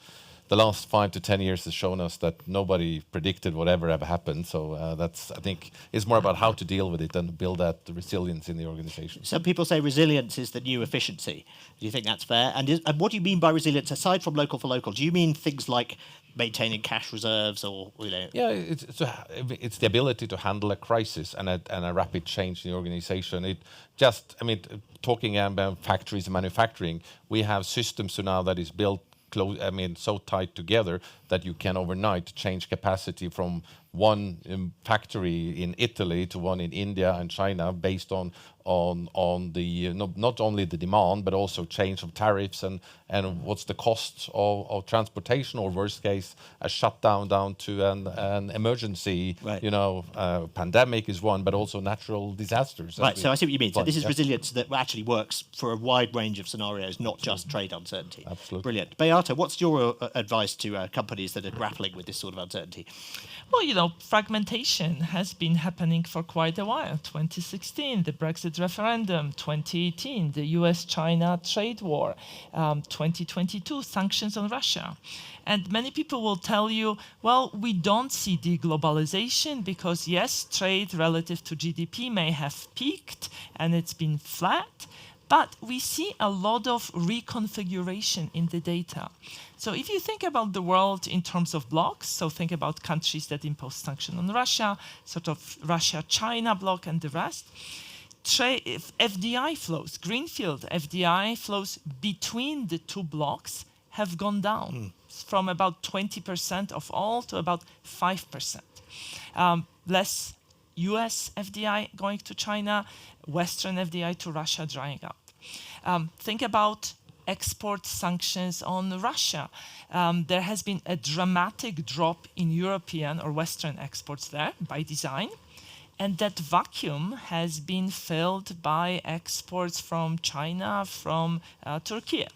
the last 5 to 10 years has shown us that nobody predicted whatever ever happened. So I think it's more about how to deal with it and build that resilience in the organization. Some people say resilience is the new efficiency. Do you think that's fair? And what do you mean by resilience, aside from local for local? Do you mean things like maintaining cash reserves or? Yeah, it's the ability to handle a crisis and a rapid change in the organization. Talking about factories and manufacturing, we have systems now that is built so tight together that you can overnight change capacity from one factory in Italy to one in India and China based on the not only the demand but also change of tariffs and what's the cost of transportation, or worst case a shutdown down to an emergency. Right. Pandemic is one, but also natural disasters. Right. So I see what you mean. So this is resilience that actually works for a wide range of scenarios, not just trade uncertainty. Absolutely. Brilliant. Beata, what's your advice to companies that are grappling with this sort of uncertainty? Well, fragmentation has been happening for quite a while. 2016, the Brexit referendum. 2018, the US-China trade war. 2022, sanctions on Russia. And many people will tell you, well, we don't see deglobalization because, yes, trade relative to GDP may have peaked and it's been flat, but we see a lot of reconfiguration in the data. So if you think about the world in terms of blocks, so think about countries that impose sanctions on Russia, sort of Russia-China bloc and the rest, FDI flows, greenfield FDI flows between the two blocks have gone down from about 20% of all to about 5%. Less US FDI going to China, Western FDI to Russia drying up. Think about export sanctions on Russia. There has been a dramatic drop in European or Western exports there by design. And that vacuum has been filled by exports from China, from Turkey.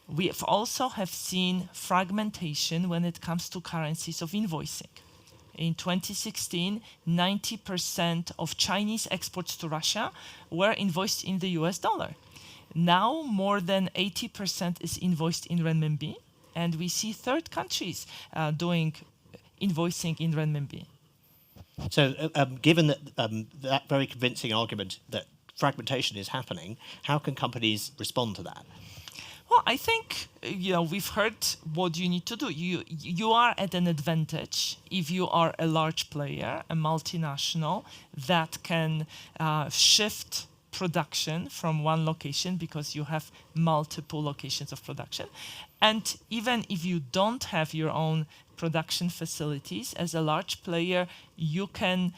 We also have seen fragmentation when it comes to currencies of invoicing. In 2016, 90% of Chinese exports to Russia were invoiced in the US dollar. Now, more than 80% is invoiced in renminbi, and we see third countries doing invoicing in renminbi. So, given that that very convincing argument that fragmentation is happening, how can companies respond to that? Well, I think we've heard what you need to do. You are at an advantage if you are a large player, a multinational that can shift production from one location because you have multiple locations of production. And even if you don't have your own production facilities, as a large player, you can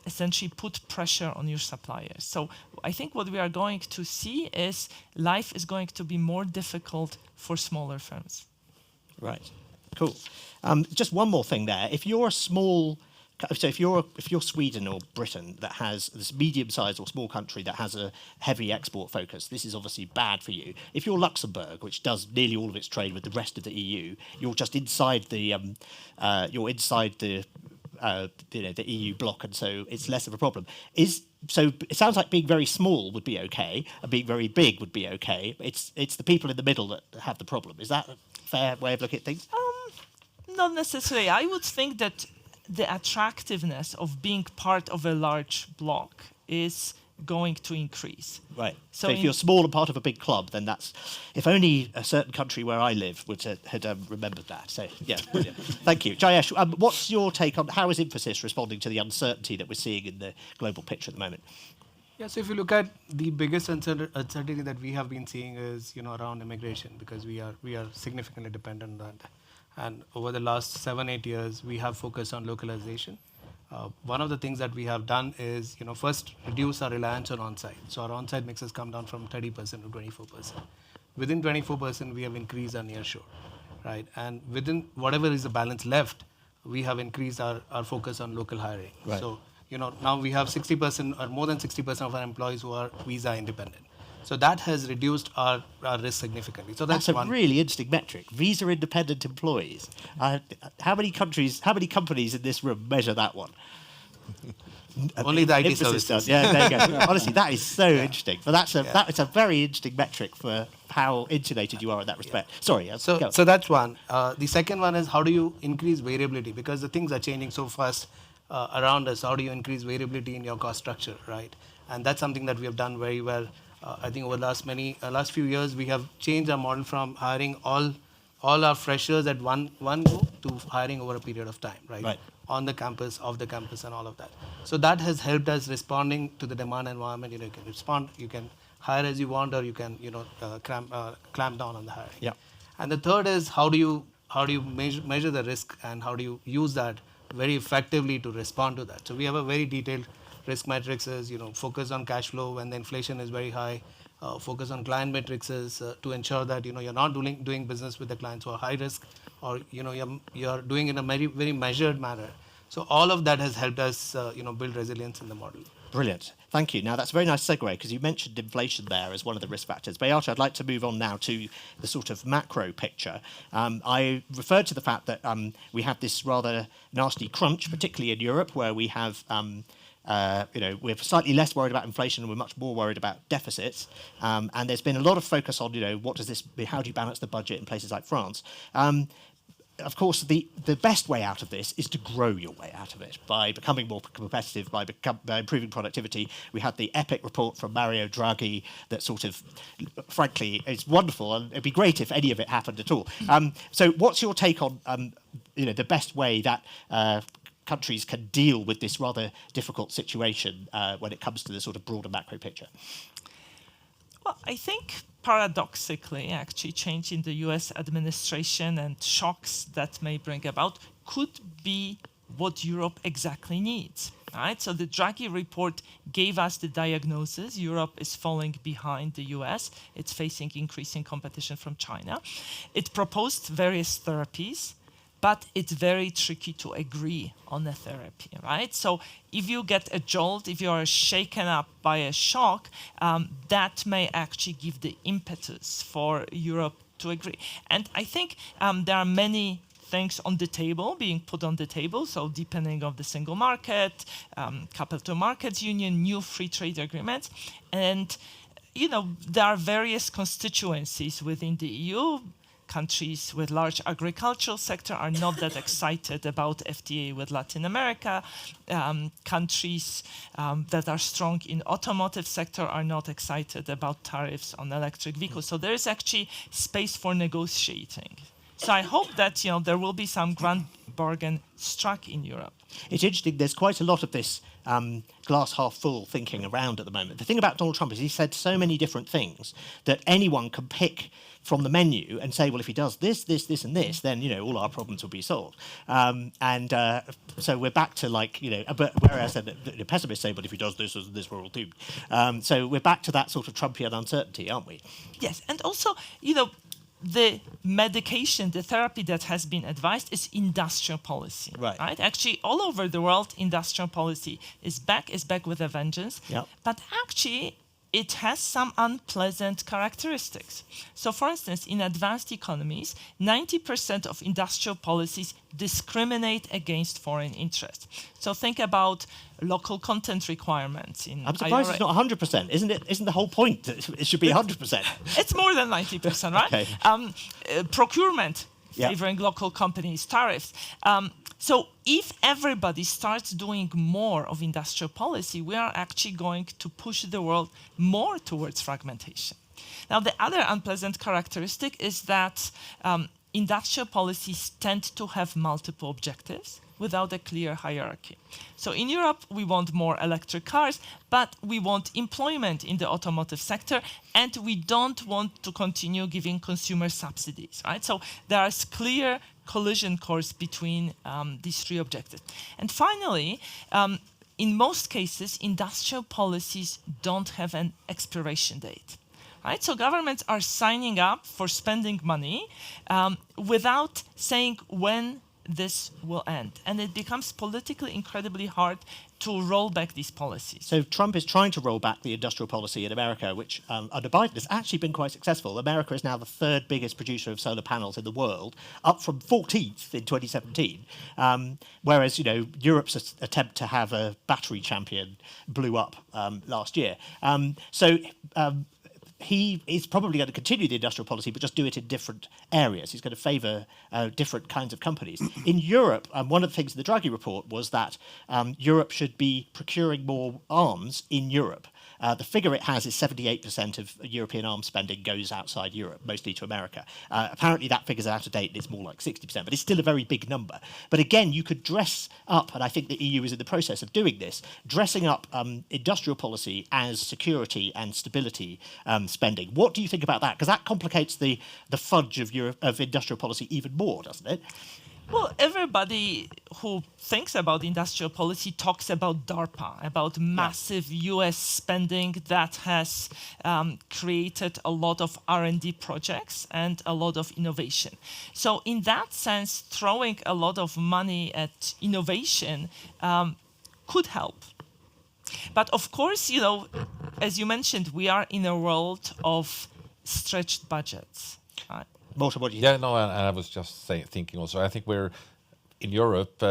essentially put pressure on your suppliers. So I think what we are going to see is life is going to be more difficult for smaller firms. Right. Cool. Just one more thing there. If you're a small, so if you're Sweden or Britain that has this medium-sized or small country that has a heavy export focus, this is obviously bad for you. If you're Luxembourg, which does nearly all of its trade with the rest of the EU, you're just inside the the EU bloc, and so it's less of a problem. So it sounds like being very small would be okay, and being very big would be okay. It's the people in the middle that have the problem. Is that a fair way of looking at things? Not necessarily. I would think that the attractiveness of being part of a large bloc is going to increase. Right. So if you're small and part of a big club, then that's... If only a certain country where I live had remembered that. So, yeah, brilliant. Thank you. Jayesh, what's your take on how is Infosys responding to the uncertainty that we're seeing in the global picture at the moment? Yeah, so if you look at the biggest uncertainty that we have been seeing is, around immigration, because we are significantly dependent on that. And over the last 7-8 years, we have focused on localization. One of the things that we have done is, first reduce our reliance on on-site. So our on-site mix has come down from 30% to 24%. Within 24%, we have increased our nearshore, right? And within whatever is the balance left, we have increased our focus on local hiring. Right. So, now we have 60% or more than 60% of our employees who are visa independent. So that has reduced our risk significantly. So that's a one. really interesting metric. Visa independent employees. How many companies in this room measure that one? Only the IT Infosys services. does. Yeah, there you go. Honestly, that is so interesting. But that's a very interesting metric for how insulated you are in that respect. Sorry. So that's one. The second one is how do you increase variability? Because the things are changing so fast around us. How do you increase variability in your cost structure, right? And that's something that we have done very well. I think over the last few years, we have changed our model from hiring all our freshers at one go to hiring over a period of time, right? On the campus, off the campus, and all of that. So that has helped us responding to the demand environment. You can respond, you can hire as you want, or you can clamp down on the hiring. Yeah. And the third is how do you measure the risk, and how do you use that very effectively to respond to that? So we have a very detailed risk matrix is, focus on cash flow when the inflation is very high. Focus on client metrics is to ensure that, you're not doing business with the clients who are high risk, or, you're doing in a very, very measured manner. So all of that has helped us, build resilience in the model. Brilliant. Thank you. Now, that's a very nice segue, because you mentioned inflation there as one of the risk factors. Beata, I'd like to move on now to the sort of macro picture. I referred to the fact that we have this rather nasty crunch, particularly in Europe, where we have... we're slightly less worried about inflation and we're much more worried about deficits. And there's been a lot of focus on, how do you balance the budget in places like France? Of course, the best way out of this is to grow your way out of it by becoming more competitive, by improving productivity. We had the epic report from Mario Draghi that sort of, frankly, is wonderful, and it'd be great if any of it happened at all. So what's your take on, the best way that countries can deal with this rather difficult situation when it comes to the sort of broader macro picture? Well, I think paradoxically, actually, change in the US administration and shocks that may bring about could be what Europe exactly needs. Right? So the Draghi report gave us the diagnosis. Europe is falling behind the US. It's facing increasing competition from China. It proposed various therapies, but it's very tricky to agree on a therapy, right? So if you get a jolt, if you are shaken up by a shock, that may actually give the impetus for Europe to agree. And I think there are many things on the table, being put on the table, so deepening of the single market, capital markets union, new free trade agreements, and there are various constituencies within the EU. countries with large agricultural sector are not that excited about FTA with Latin America. Countries that are strong in automotive sector are not excited about tariffs on electric vehicles. So there is actually space for negotiating. So I hope that there will be some grand bargain struck in Europe. It's interesting. There's quite a lot of this glass half full thinking around at the moment. The thing about Donald Trump is he said so many different things that anyone can pick from the menu and say, well, if he does this, this, this, and this, then all our problems will be solved. So we're back to but whereas the pessimists say, but if he does this, this, we're all doomed. So we're back to that sort of Trumpian uncertainty, aren't we? Yes, and also the medication, the therapy that has been advised is industrial policy. Right? Actually, all over the world, industrial policy is back with a vengeance. Yep. But actually, it has some unpleasant characteristics. So, for instance, in advanced economies, 90% of industrial policies discriminate against foreign interests. So think about local content requirements. I'm surprised it's not 100%. Isn't the whole point that it should be 100%? It's more than 90%, right? Okay. Procurement, favoring local companies, tariffs. So if everybody starts doing more of industrial policy, we are actually going to push the world more towards fragmentation. Now, the other unpleasant characteristic is that industrial policies tend to have multiple objectives without a clear hierarchy. So in Europe, we want more electric cars, but we want employment in the automotive sector, and we don't want to continue giving consumer subsidies, right? So there is clear collision course between these three objectives. And finally, in most cases, industrial policies don't have an expiration date. Right? So governments are signing up for spending money without saying when this will end. And it becomes politically incredibly hard to roll back these policies. So Trump is trying to roll back the industrial policy in America, which under Biden has actually been quite successful. America is now the third biggest producer of solar panels in the world, up from 14th in 2017. Whereas, Europe's attempt to have a battery champion blew up last year. He is probably going to continue the industrial policy, but just do it in different areas. He's going to favour different kinds of companies. In Europe, one of the things in the Draghi report was that Europe should be procuring more arms in Europe. The figure it has is 78% of European arms spending goes outside Europe, mostly to America. Apparently that figure's out of date and it's more like 60%, but it's still a very big number. But again, you could dress up, and I think the EU is in the process of doing this, dressing up industrial policy as security and stability spending. What do you think about that? Because that complicates the fudge of industrial policy even more, doesn't it? Well, everybody who thinks about industrial policy talks about DARPA, about massive US spending that has created a lot of R&D projects and a lot of innovation. So in that sense, throwing a lot of money at innovation could help. But of course, as you mentioned, we are in a world of stretched budgets. Morten, what do you think? And I was just thinking also, I think we're, in Europe,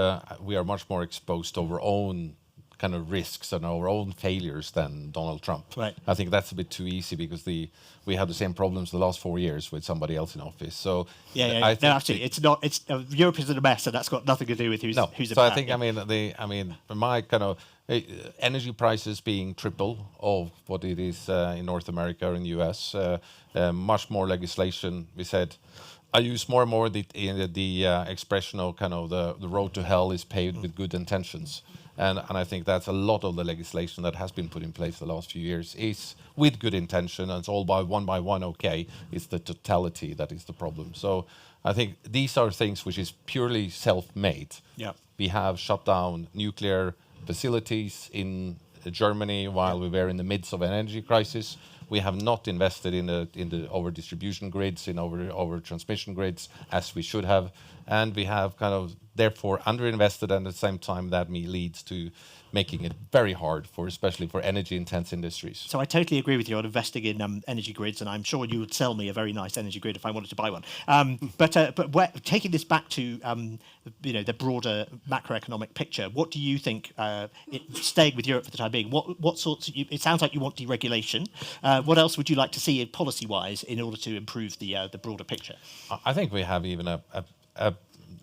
we are much more exposed to our own kind of risks and our own failures than Donald Trump. Right. I think that's a bit too easy because we had the same problems the last 4 years with somebody else in office. So absolutely. It's not. Europe is in a mess, and that's got nothing to do with who's. So about, I think my kind of energy prices being triple of what it is in North America or in the US. Much more legislation. We said, I use more and more the expression of kind of the road to hell is paved with good intentions. And I think that's a lot of the legislation that has been put in place the last few years is with good intention, and it's all by one okay. It's the totality that is the problem. So I think these are things which is purely self-made. Yeah. We have shut down nuclear facilities in Germany while we were in the midst of an energy crisis. We have not invested in the over distribution grids, in over transmission grids as we should have, and we have kind of therefore underinvested, and at the same time that leads to making it very hard especially for energy-intense industries. So I totally agree with you on investing in energy grids, and I'm sure you would sell me a very nice energy grid if I wanted to buy one. But taking this back to the broader macroeconomic picture, what do you think? Staying with Europe for the time being, what sorts? It sounds like you want deregulation. what else would you like to see policy-wise in order to improve the broader picture? I think we have even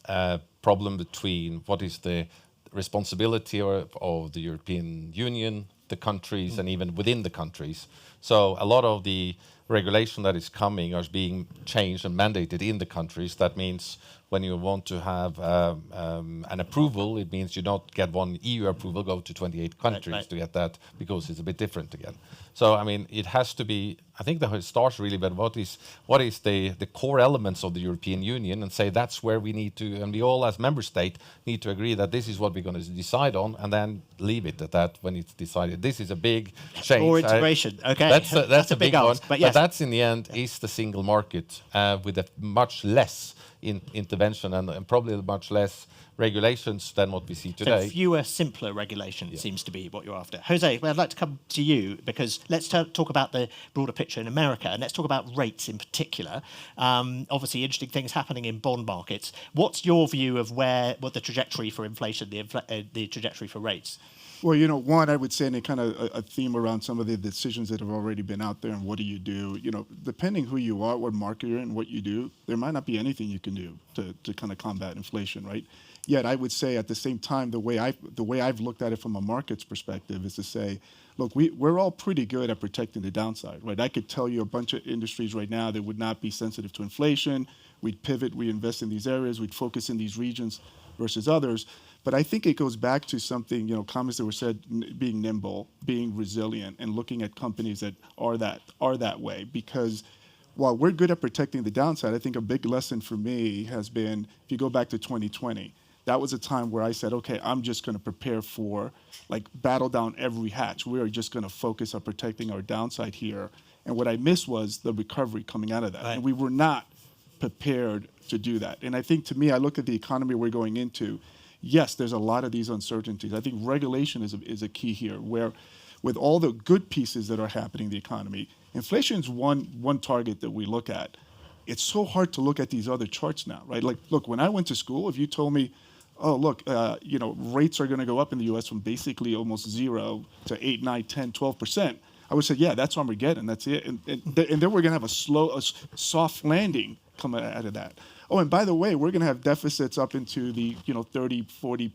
a problem between what is the responsibility of the European Union, the countries, and even within the countries. So a lot of the regulation that is coming are being changed and mandated in the countries. That means when you want to have an approval, it means you don't get one EU approval, go to 28 countries to get that, because it's a bit different again. So, I mean, it has to be, I think it starts really about what is the core elements of the European Union, and say that's where we need to, and we all as member state need to agree that this is what we're going to decide on, and then leave it at that when it's decided. This is a big change. More integration, okay. That's a big one, ask, but, yes. but that's in the end is the single market with a much less intervention and probably much less regulations than what we see today. So fewer, simpler regulations seems to be what you're after. Jose, well, I'd like to come to you, because let's talk about the broader picture in America, and let's talk about rates in particular. Obviously, interesting things happening in bond markets. What's your view of what the trajectory for inflation, the trajectory for rates? Well, you know, one, I would say, and kind of a theme around some of the decisions that have already been out there, and what do you do? You know, depending who you are, what market you're in, what you do, there might not be anything you can do to kind of combat inflation, right? Yet I would say at the same time, the way I've looked at it from a market's perspective is to say, look, we're all pretty good at protecting the downside, right? I could tell you a bunch of industries right now that would not be sensitive to inflation. We'd pivot, we invest in these areas, we'd focus in these regions versus others. But I think it goes back to something, you know, comments that were said, being nimble, being resilient, and looking at companies that are that way. Because while we're good at protecting the downside, I think a big lesson for me has been, if you go back to 2020, that was a time where I said, okay, I'm just going to prepare for, like, battle down every hatch. We are just going to focus on protecting our downside here. And what I missed was the recovery coming out of that. Right. And we were not prepared to do that. And I think, to me, I look at the economy we're going into. Yes, there's a lot of these uncertainties. I think regulation is a key here, where with all the good pieces that are happening in the economy, inflation is one target that we look at. It's so hard to look at these other charts now, right? Like, look, when I went to school, if you told me, oh, look, you know, rates are going to go up in the U.S. from basically almost 0 to 8, 9, 10, 12%, I would say, yeah, that's Armageddon. That's it. And then we're going to have a soft landing coming out of that. Oh, and by the way, we're going to have deficits up into the, you know, 30, 40,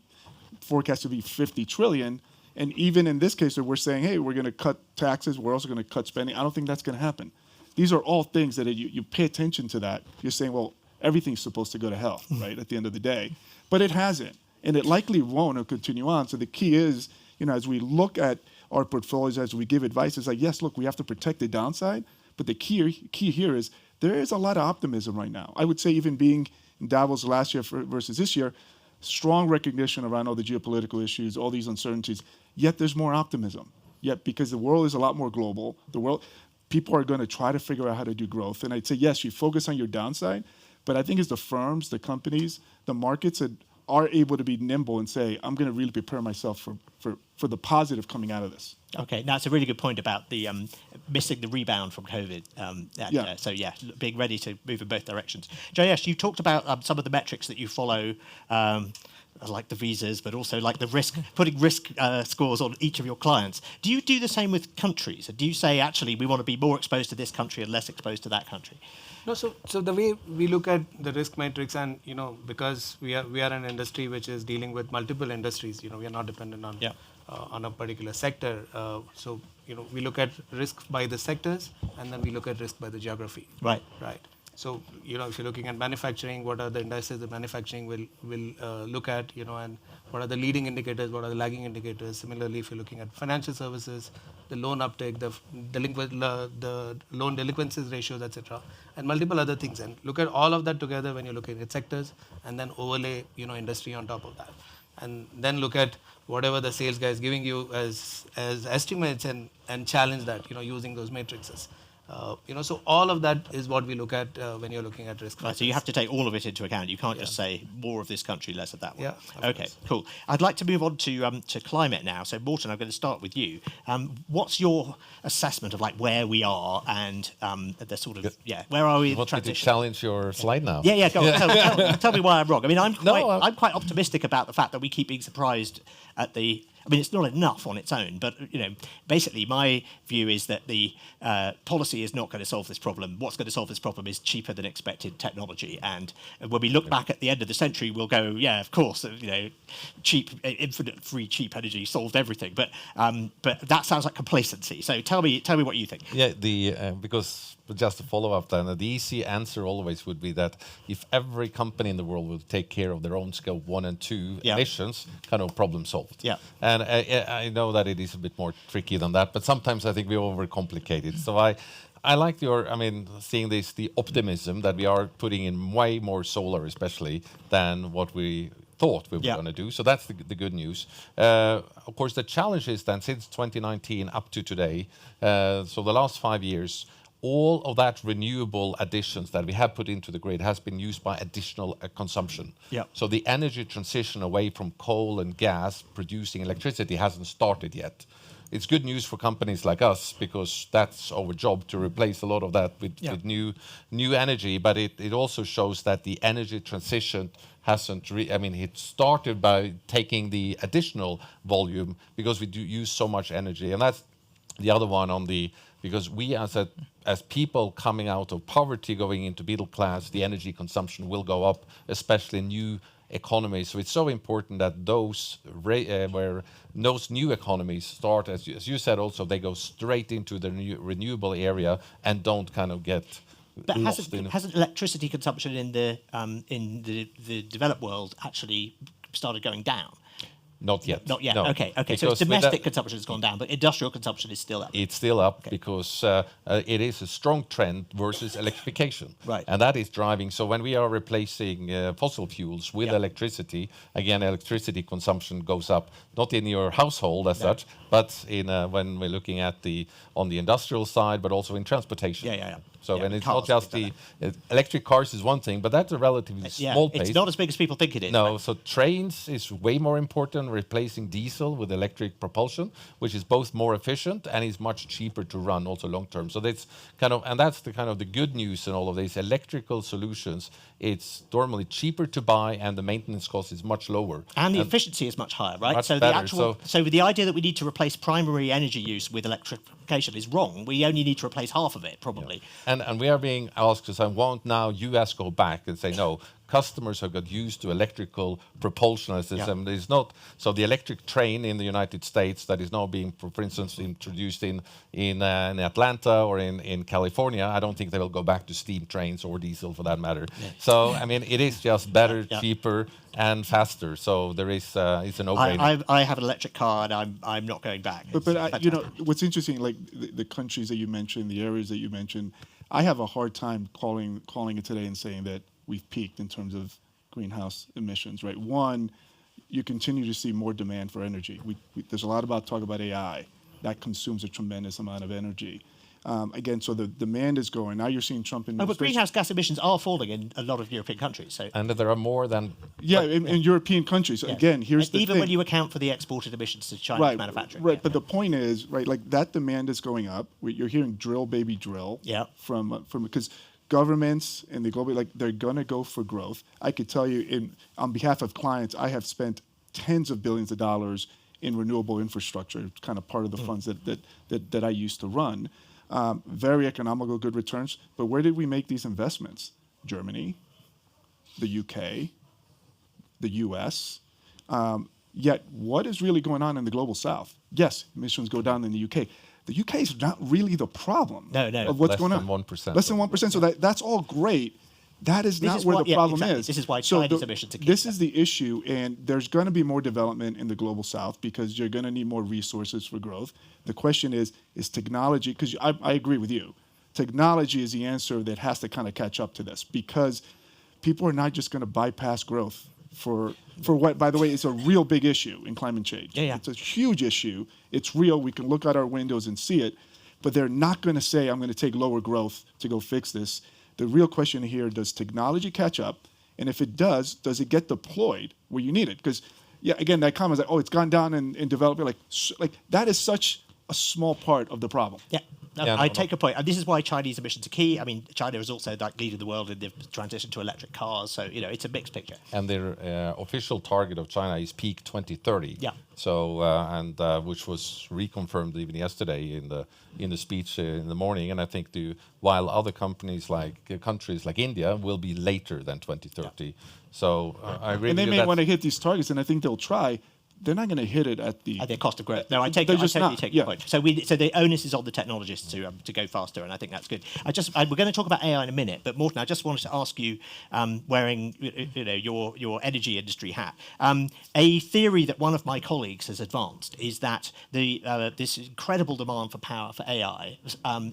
forecast to be 50 trillion. And even in this case, we're saying, hey, we're going to cut taxes. We're also going to cut spending. I don't think that's going to happen. These are all things that you pay attention to that. You're saying, well, everything's supposed to go to hell, right, at the end of the day. But it hasn't. And it likely won't or continue on. So the key is, you know, as we look at our portfolios, as we give advice, it's like, yes, look, we have to protect the downside. But the key here is there is a lot of optimism right now. I would say even being in Davos last year versus this year, strong recognition around all the geopolitical issues, all these uncertainties, yet there's more optimism. Yet because the world is a lot more global, people are going to try to figure out how to do growth. And I'd say, yes, you focus on your downside, but I think it's the firms, the companies, the markets that are able to be nimble and say, I'm going to really prepare myself for the positive coming out of this. Okay, now it's a really good point about the missing the rebound from COVID. So yeah, being ready to move in both directions. Jayesh, you talked about some of the metrics that you follow, like the visas, but also like the putting risk scores on each of your clients. Do you do the same with countries? Do you say, actually, we want to be more exposed to this country and less exposed to that country? No, so the way we look at the risk matrix, and you know, because we are an industry which is dealing with multiple industries, you know, we are not dependent on a particular sector. So you know, we look at risk by the sectors, and then we look at risk by the geography. Right. Right. So you know, if you're looking at manufacturing, what are the indices that manufacturing will look at, you know, and what are the leading indicators, what are the lagging indicators. Similarly, if you're looking at financial services, the loan uptake, the loan delinquencies ratios, etc., and multiple other things, and look at all of that together when you're looking at sectors, and then overlay, you know, industry on top of that, and then look at whatever the sales guy is giving you as estimates, and challenge that, you know, using those matrices. You know, so all of that is what we look at when you're looking at risk. Right, so you have to take all of it into account. You can't just say more of this country, less of that one. Yeah. Okay, cool. I'd like to move on to climate now. So Morten, I'm going to start with you. What's your assessment of like where we are and the sort of where are we in the Want me to transition? challenge your slide now? Yeah. Go on. Tell me why I'm wrong. I mean, I'm quite optimistic about the fact that we keep being surprised at the. I mean, it's not enough on its own, but basically my view is that the policy is not going to solve this problem. What's going to solve this problem is cheaper than expected technology. And when we look back at the end of the century, we'll go, yeah, of course, cheap, infinite, free, cheap energy solved everything. But that sounds like complacency. So tell me what you think. Yeah, because just to follow up then, the easy answer always would be that if every company in the world would take care of their own scope 1 and 2 emissions, kind of problem solved. Yeah. And I know that it is a bit more tricky than that, but sometimes I think we overcomplicate it. So I like seeing the optimism that we are putting in way more solar, especially, than what we thought we were going to do. So that's the good news. Of course, the challenge is then since 2019 up to today, so the last 5 years, all of that renewable additions that we have put into the grid has been used by additional consumption. Yeah. So the energy transition away from coal and gas producing electricity hasn't started yet. It's good news for companies like us because that's our job to replace a lot of that with new energy. But it also shows that the energy transition hasn't. It started by taking the additional volume because we do use so much energy, and that's the other one because we as people coming out of poverty going into middle class, the energy consumption will go up, especially in new economies. So it's so important that where those new economies start, as you said, also they go straight into the renewable area and don't kind of get. But hasn't electricity consumption in the developed world actually started going down? Not yet. Not yet. No. Okay. So domestic consumption has gone down, but industrial consumption is still up. It's still up because it is a strong trend versus electrification. Right. And that is driving. So when we are replacing fossil fuels with electricity, again, electricity consumption goes up, not in your household as such, but when we're looking at on the industrial side, but also in transportation. Yeah. So when it's not just electric cars is one thing, but that's a relatively small pace. It's not as big as people think it is. No, right? so trains is way more important, replacing diesel with electric propulsion, which is both more efficient and is much cheaper to run also long term. So that's that's the good news in all of these electrical solutions. It's normally cheaper to buy and the maintenance cost is much lower. And the efficiency is much higher, right? Much so better. So the idea that we need to replace primary energy use with electrification is wrong. We only need to replace half of it, probably. Yeah. And we are being asked to say, won't now US go back and say, no, customers have got used to electrical propulsion as this, and there's not. So the electric train in the United States that is now being, for instance, introduced in Atlanta or in California, I don't think they will go back to steam trains or diesel for that matter. Yeah. So it is just better, cheaper, and faster. So there is it's a no-brainer. I have an electric car, and I'm not going back. But what's interesting, like the countries that you mentioned, the areas that you mentioned, I have a hard time calling it today and saying that we've peaked in terms of greenhouse emissions, right? One, you continue to see more demand for energy. There's a lot about talk about AI. That consumes a tremendous amount of energy. Again, so the demand is growing. Now you're seeing Trump administration. But greenhouse gas emissions are falling in a lot of European countries. So. And there are more than... Yeah, in European countries. Yeah. Again, here's the thing. Even when you account for the exported emissions to Chinese manufacturing. Right, but the point is, right, like that demand is going up. You're hearing drill, baby, drill. Yeah. From because governments and the global, they're going to go for growth. I could tell you on behalf of clients, I have spent tens of billions of dollars in renewable infrastructure, kind of part of the funds that I used to run. Very economical, good returns. But where did we make these investments? Germany, the UK, the US. Yet what is really going on in the global south? Yes, emissions go down in the UK. The UK is not really the problem of what's going on. Less than 1%. Less than 1%. So that's all great. That is not where the problem is. This is why China's emissions are key. This is the issue, and there's going to be more development in the global south because you're going to need more resources for growth. The question is technology, because I agree with you. Technology is the answer that has to kind of catch up to this because people are not just going to bypass growth for what, by the way, is a real big issue in climate change. Yeah. It's a huge issue. It's real. We can look out our windows and see it, but they're not going to say, I'm going to take lower growth to go fix this. The real question here, does technology catch up? And if it does it get deployed where you need it? Because, again, that comment is like, it's gone down in development. Like that is such a small part of the problem. Yeah, I take a point. And this is why Chinese emissions are key. I mean, China is also like leading the world in the transition to electric cars. So, it's a mixed picture. And their official target of China is peak 2030. Yeah. So which was reconfirmed even yesterday in the speech in the morning. And I think while other countries like India will be later than 2030. Yeah. So I really. And they may want to hit these targets, and I think they'll try. They're not going to hit it at the cost of growth. No, I totally take your point. So the onus is on the technologists to go faster, and I think that's good. We're going to talk about AI in a minute, but Morten, I just wanted to ask you, wearing your energy industry hat, a theory that one of my colleagues has advanced is that this incredible demand for power for AI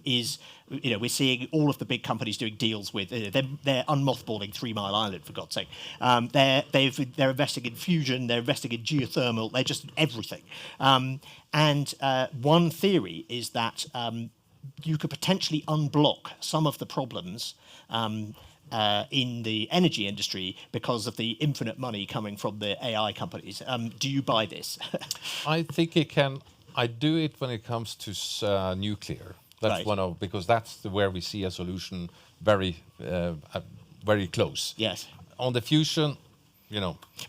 is. We're seeing all of the big companies doing deals with. They're unmothballing 3 Mile Island, for God's sake. They're investing in fusion. They're investing in geothermal. They're just everything. And one theory is that you could potentially unblock some of the problems in the energy industry because of the infinite money coming from the AI companies. Do you buy this? I think it can. I do it when it comes to nuclear. That's right. Because that's where we see a solution very close. Yes. On the fusion,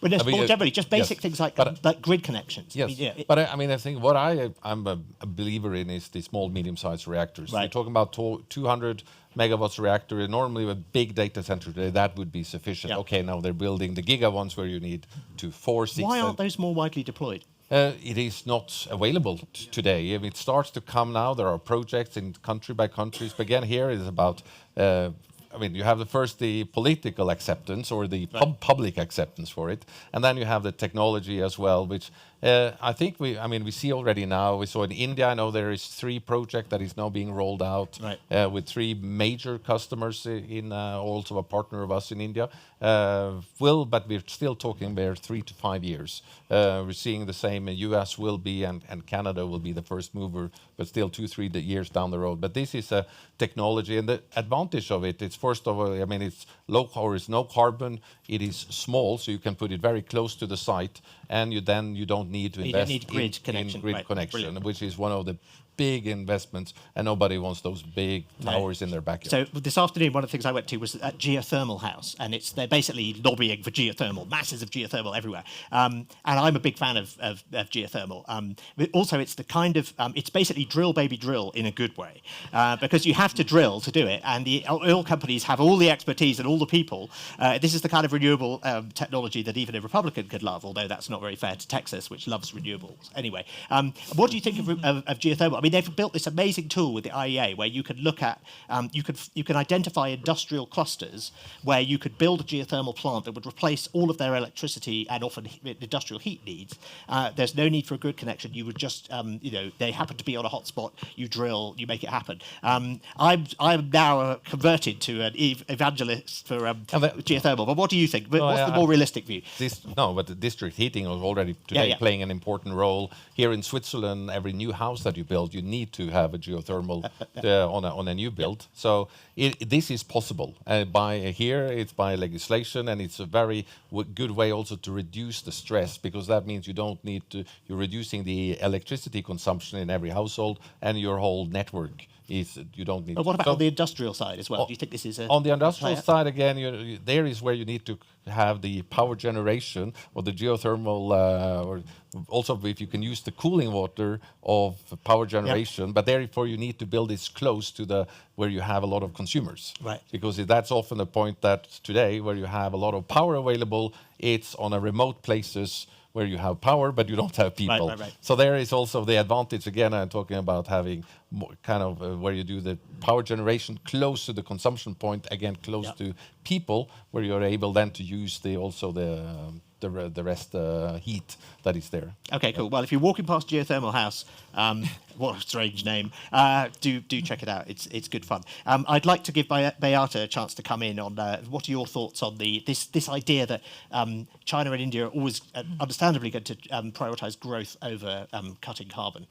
But more generally, just basic things like grid connections. Yes. But I think what I'm a believer in is the small, medium-sized reactors. Right. You're talking about 200 megawatts reactor. And normally, with big data center today, that would be sufficient. Yeah. Okay, now they're building the giga ones where you need 4, 6. Why aren't those more widely deployed? It is not available today. I mean, it starts to come now. There are projects in country by countries. But again, here it is about. You have the political acceptance or the public acceptance for it, and then you have the technology as well, which I think we see already now. We saw in India. I know there is 3 projects that is now being rolled out with 3 major customers in also a partner of us in India. But we're still talking there 3 to 5 years. We're seeing the same. U.S. will be and Canada will be the first mover, but still 2-3 years down the road. But this is a technology, and the advantage of it is first of all, it's low or it's no carbon. It is small, so you can put it very close to the site, and you don't need to invest in grid connection, connection, which is one of the big investments, and nobody wants those big towers in their backyard. So this afternoon, one of the things I went to was at Geothermal House, and they're basically lobbying for geothermal, masses of geothermal everywhere. And I'm a big fan of geothermal. But also, it's the kind of it's basically drill, baby, drill in a good way, because you have to drill to do it, and the oil companies have all the expertise and all the people. This is the kind of renewable technology that even a Republican could love, although that's not very fair to Texas, which loves renewables. Anyway, what do you think of geothermal? I mean, they've built this amazing tool with the IEA where you could look at, you can identify industrial clusters where you could build a geothermal plant that would replace all of their electricity and often industrial heat needs. There's no need for a grid connection. You would just, they happen to be on a hotspot. You drill, you make it happen. I'm now converted to an evangelist for geothermal. But what do you think? What's the more realistic view? But the district heating is already today playing an important role. Here in Switzerland, every new house that you build, you need to have a geothermal on a new build. So this is possible. It's by legislation, and it's a very good way also to reduce the stress, because that means you're reducing the electricity consumption in every household, and your whole network you don't need. But what about on the industrial side as well? Do you think this is on the industrial side again? There is where you need to have the power generation or the geothermal, or also if you can use the cooling water of power generation. But therefore you need to build this close to where you have a lot of consumers, right? Because that's often the point that today where you have a lot of power available, it's on a remote places where you have power, but you don't have people. Right. So there is also the advantage, again, I'm talking about having more kind of where you do the power generation close to the consumption point, again, close to people, where you're able then to use the rest heat that is there. Okay, cool. Well, if you're walking past Geothermal House, what a strange name, do check it out. It's good fun. I'd like to give Beata a chance to come in on what are your thoughts on this idea that China and India are always understandably going to prioritize growth over cutting carbon.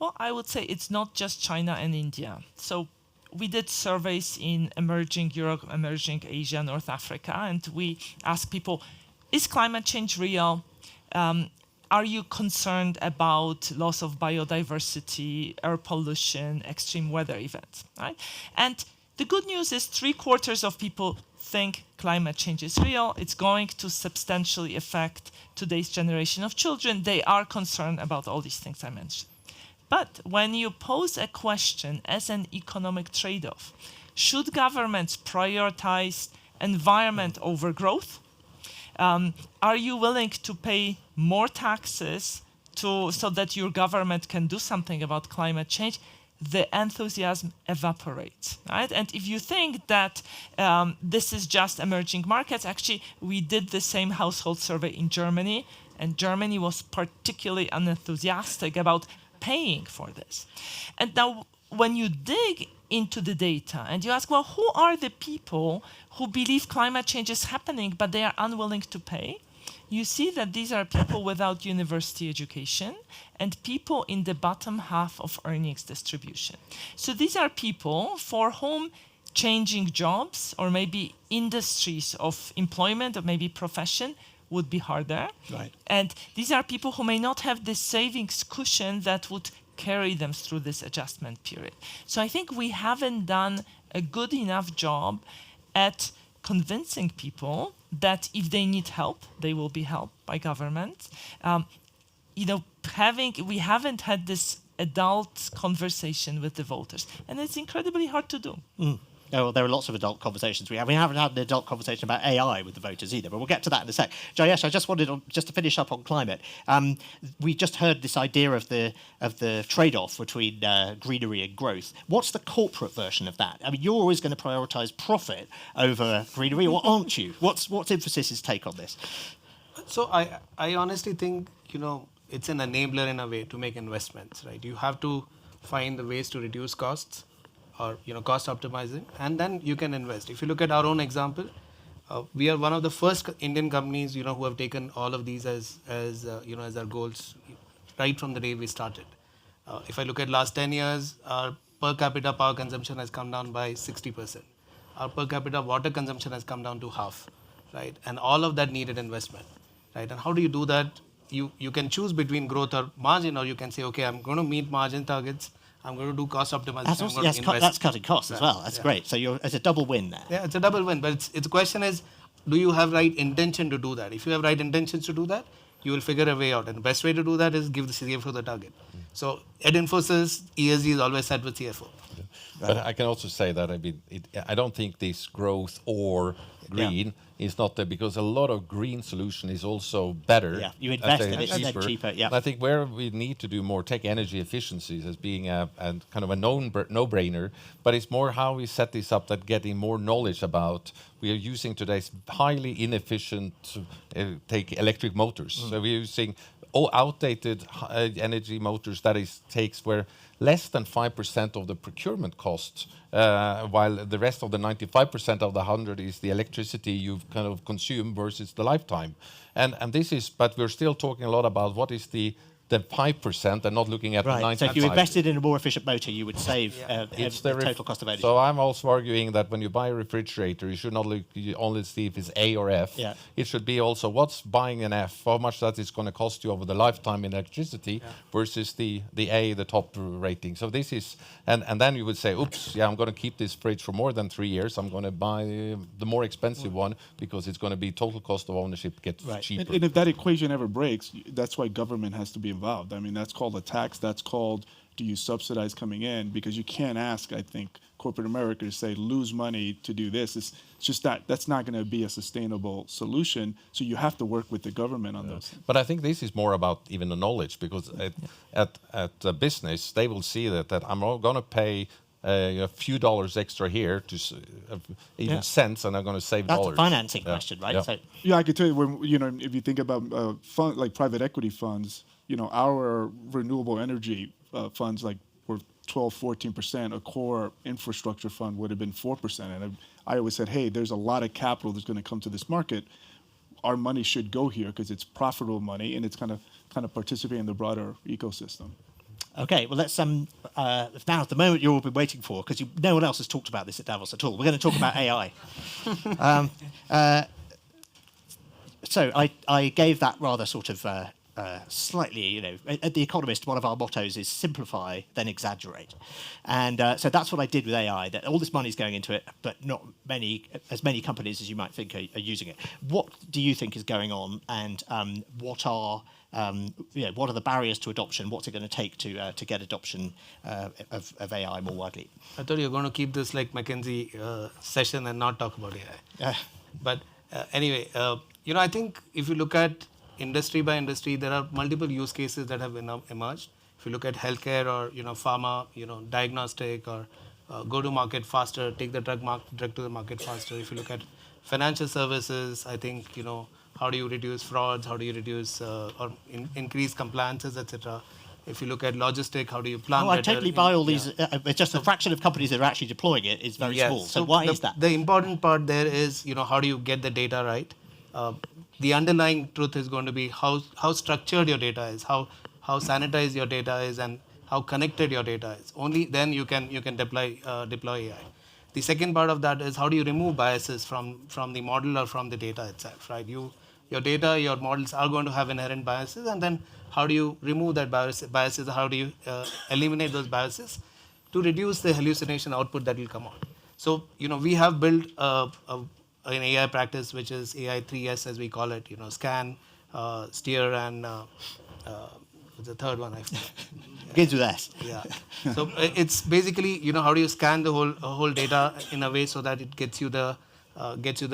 Well, I would say it's not just China and India. So we did surveys in emerging Europe, emerging Asia, North Africa, and we asked people, is climate change real? are you concerned about loss of biodiversity, air pollution, extreme weather events, right? And the good news is 3/4 of people think climate change is real. It's going to substantially affect today's generation of children. They are concerned about all these things I mentioned. But when you pose a question as an economic trade-off, should governments prioritize environment over growth? Are you willing to pay more taxes so that your government can do something about climate change? The enthusiasm evaporates, right? And if you think that this is just emerging markets, actually, we did the same household survey in Germany, and Germany was particularly unenthusiastic about paying for this. And now, when you dig into the data and you ask, well, who are the people who believe climate change is happening, but they are unwilling to pay? You see that these are people without university education and people in the bottom half of earnings distribution. So these are people for whom changing jobs or maybe industries of employment or maybe profession would be harder. Right. And these are people who may not have the savings cushion that would carry them through this adjustment period. So I think we haven't done a good enough job at convincing people that if they need help, they will be helped by government. We haven't had this adult conversation with the voters, and it's incredibly hard to do. Oh, well, there are lots of adult conversations we have. We haven't had an adult conversation about AI with the voters either, but we'll get to that in a sec. Jayesh, I just wanted to finish up on climate. We just heard this idea of the trade-off between greenery and growth. What's the corporate version of that? I mean, you're always going to prioritise profit over greenery, or aren't you? What's Infosys' take on this? So I honestly think, it's an enabler in a way to make investments, right? You have to find the ways to reduce costs, or cost optimizing, and then you can invest. If you look at our own example, we are one of the first Indian companies who have taken all of these as our goals right from the day we started. If I look at last 10 years, our per capita power consumption has come down by 60%. Our per capita water consumption has come down to half, right? And all of that needed investment, right? And how do you do that? You can choose between growth or margin, or you can say, okay, I'm going to meet margin targets. I'm going to do cost optimization. That's cutting costs as well. That's great. So it's a double win there. Yeah, it's a double win. But the question is, do you have right intention to do that? If you have right intentions to do that, you will figure a way out. And the best way to do that is give the CFO the target. So at Infosys, ESG is always set with CFO. Yeah. But I can also say that I don't think this growth or green is not there, because a lot of green solution is also better. Yeah, you invest in it, it's cheaper. Yeah. I think where we need to do more tech energy efficiencies as being a kind of a no-brainer, but it's more how we set this up, that getting more knowledge about. We are using today's highly inefficient take electric motors. So we're using outdated energy motors takes where less than 5% of the procurement cost, while the rest of the 95% of the 100 is the electricity you've kind of consumed versus the lifetime. And this is, but we're still talking a lot about what is the 5% and not looking at the 95%. So if you invested in a more efficient motor, you would save the total cost of ownership. So I'm also arguing that when you buy a refrigerator, you should not only see if it's A or F. Yeah. It should be also what's buying an F, how much that is going to cost you over the lifetime in electricity versus the A, the top rating. So this is, and then you would say, oops, I'm going to keep this fridge for more than 3 years. I'm going to buy the more expensive one because it's going to be total cost of ownership gets cheaper. And if that equation ever breaks, that's why government has to be involved. I mean, that's called a tax. That's called, do you subsidize coming in? Because you can't ask, I think, corporate America to say, lose money to do this. It's just that's not going to be a sustainable solution. So you have to work with the government on those things. But I think this is more about even the knowledge, because at the business, they will see that I'm going to pay a few dollars extra here to even cents, and I'm going to save That's dollars. That's a financing question, right? Yeah. So, I could tell you, if you think about like private equity funds, our renewable energy funds were 12, 14%. A core infrastructure fund would have been 4%. And I always said, hey, there's a lot of capital that's going to come to this market. Our money should go here because it's profitable money and it's kind of participating in the broader ecosystem. Okay, well, let's now the moment you've all been waiting for, because no one else has talked about this at Davos at all. We're going to talk about AI. So I gave that rather sort of slightly, at The Economist, one of our mottos is simplify, then exaggerate. And so that's what I did with AI, that all this money's going into it, but not as many companies as you might think are using it. What do you think is going on, and what are the barriers to adoption? What's it going to take to get adoption of AI more widely? I thought you were going to keep this like McKinsey session and not talk about AI. But anyway, I think if you look at industry by industry, there are multiple use cases that have emerged. If you look at healthcare or pharma, diagnostic, or go to market faster, take the drug to the market faster. If you look at financial services, I think how do you reduce frauds? How do you reduce or increase compliances, etc. If you look at logistic, how do you plan better? I totally buy all these. It's just the fraction of companies that are actually deploying it is very small. So why is that? The important part there is, how do you get the data right? The underlying truth is going to be how structured your data is, how sanitized your data is, and how connected your data is. Only then you can deploy AI. The second part of that is how do you remove biases from the model or from the data itself, right? Your data, your models are going to have inherent biases, and then how do you remove that biases? How do you eliminate those biases to reduce the hallucination output that will come out? So we have built an AI practice which is AI 3S as we call it. Scan, steer, and what's the third one? I forgot. Begins with S. Yeah. So it's basically how do you scan the whole data in a way so that it gets you the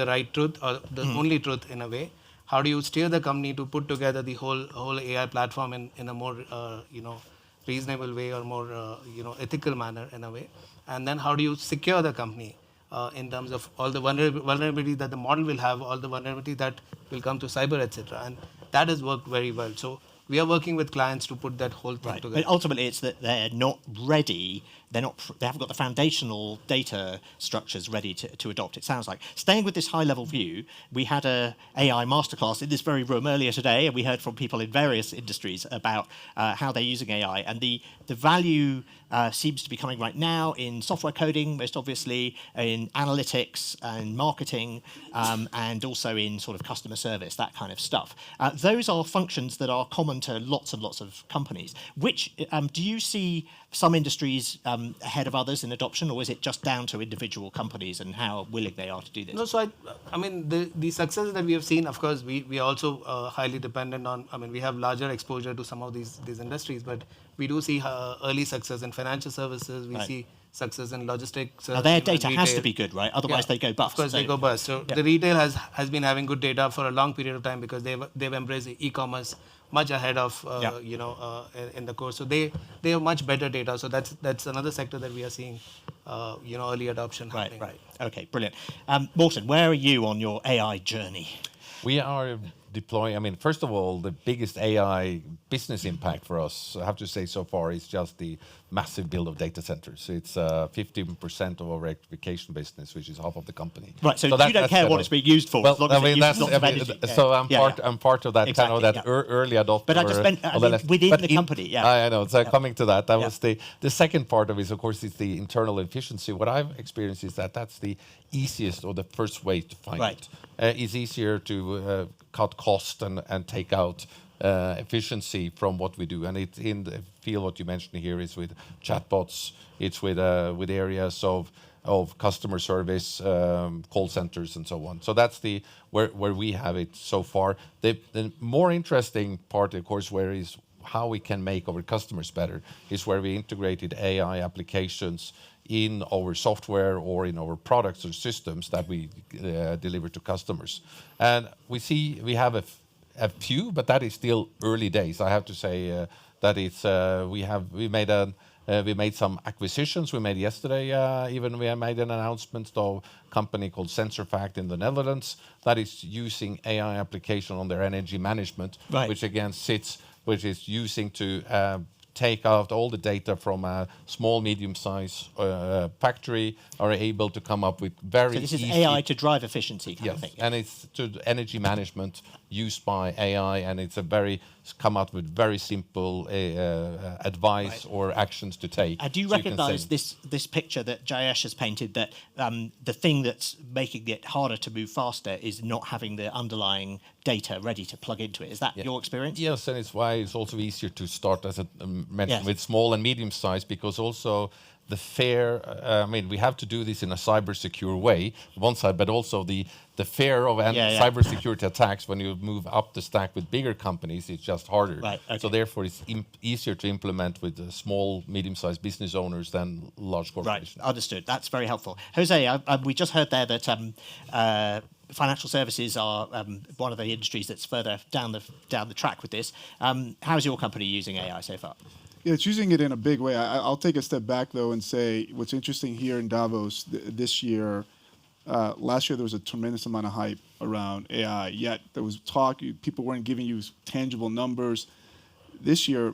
right truth or the only truth in a way. How do you steer the company to put together the whole AI platform in a more reasonable way or more ethical manner in a way, and then how do you secure the company in terms of all the vulnerability that the model will have, all the vulnerability that will come to cyber, etc. And that has worked very well. So we are working with clients to put that whole thing together. But ultimately, it's that they're not ready. They haven't got the foundational data structures ready to adopt. It sounds like. Staying with this high-level view, we had a AI masterclass in this very room earlier today, and we heard from people in various industries about how they're using AI, and the value seems to be coming right now in software coding, most obviously, in analytics and marketing, and also in sort of customer service, that kind of stuff. Those are functions that are common to lots and lots of companies. Which do you see some industries ahead of others in adoption, or is it just down to individual companies and how willing they are to do this? No, so I mean the success that we have seen, of course, we are also highly dependent on. I mean, we have larger exposure to some of these industries, but we do see early success in financial services. We see success in logistics. Now their data has to be good, right? Otherwise they go bust. Of course, they go bust. So the retail has been having good data for a long period of time because they've embraced the e-commerce much ahead of in the course. So they have much better data. So that's another sector that we are seeing early adoption happening. Right. Okay, brilliant. Morten, where are you on your AI journey? We are deploying, I mean, first of all, the biggest AI business impact for us, I have to say so far, is just the massive build of data centers. It's 15% of our electrification business, which is half of the company. Right, so you don't care what it's being used for. Well, I mean, so I'm part of that exactly, kind of that early adopter. But I just meant within the company, I know, so coming to that, was the second part of it, of course, is the internal efficiency. What I've experienced is that's the easiest or the first way to find it. It's easier to cut cost and take out efficiency from what we do, and it's in the field. What you mentioned here is with chatbots. It's with areas of customer service, call centers, and so on. So that's where we have it so far. The more interesting part, of course, where is how we can make our customers better, is where we integrated AI applications in our software or in our products or systems that we deliver to customers. And we have a few, but that is still early days. I have to say that it's we made some acquisitions. We made yesterday even we made an announcement of a company called SensorFact in the Netherlands that is using AI application on their energy management, which again which is using to take out all the data from a small, medium-sized factory, are able to come up with very easy... So this is AI to drive efficiency kind of thing. And it's to energy management used by AI, and it's a very come out with very simple advice or actions to take. Do you so recognise can say- this picture that Jayesh has painted, that the thing that's making it harder to move faster is not having the underlying data ready to plug into it? Is that your experience? Yes, and it's why it's also easier to start, as I mentioned, Yes. with small and medium size, because also the fear, we have to do this in a cyber secure way, one side, but also the fear of cyber security attacks when you move up the stack with bigger companies, it's just harder. Right, okay. So therefore, it's easier to implement with small, medium-sized business owners than large corporations. Right, understood. That's very helpful. Jose, we just heard there that financial services are one of the industries that's further down the track with this. How's your company using AI so far? Yeah, it's using it in a big way. I'll take a step back, though, and say what's interesting here in Davos this year, last year there was a tremendous amount of hype around AI, yet there was talk, people weren't giving you tangible numbers. This year,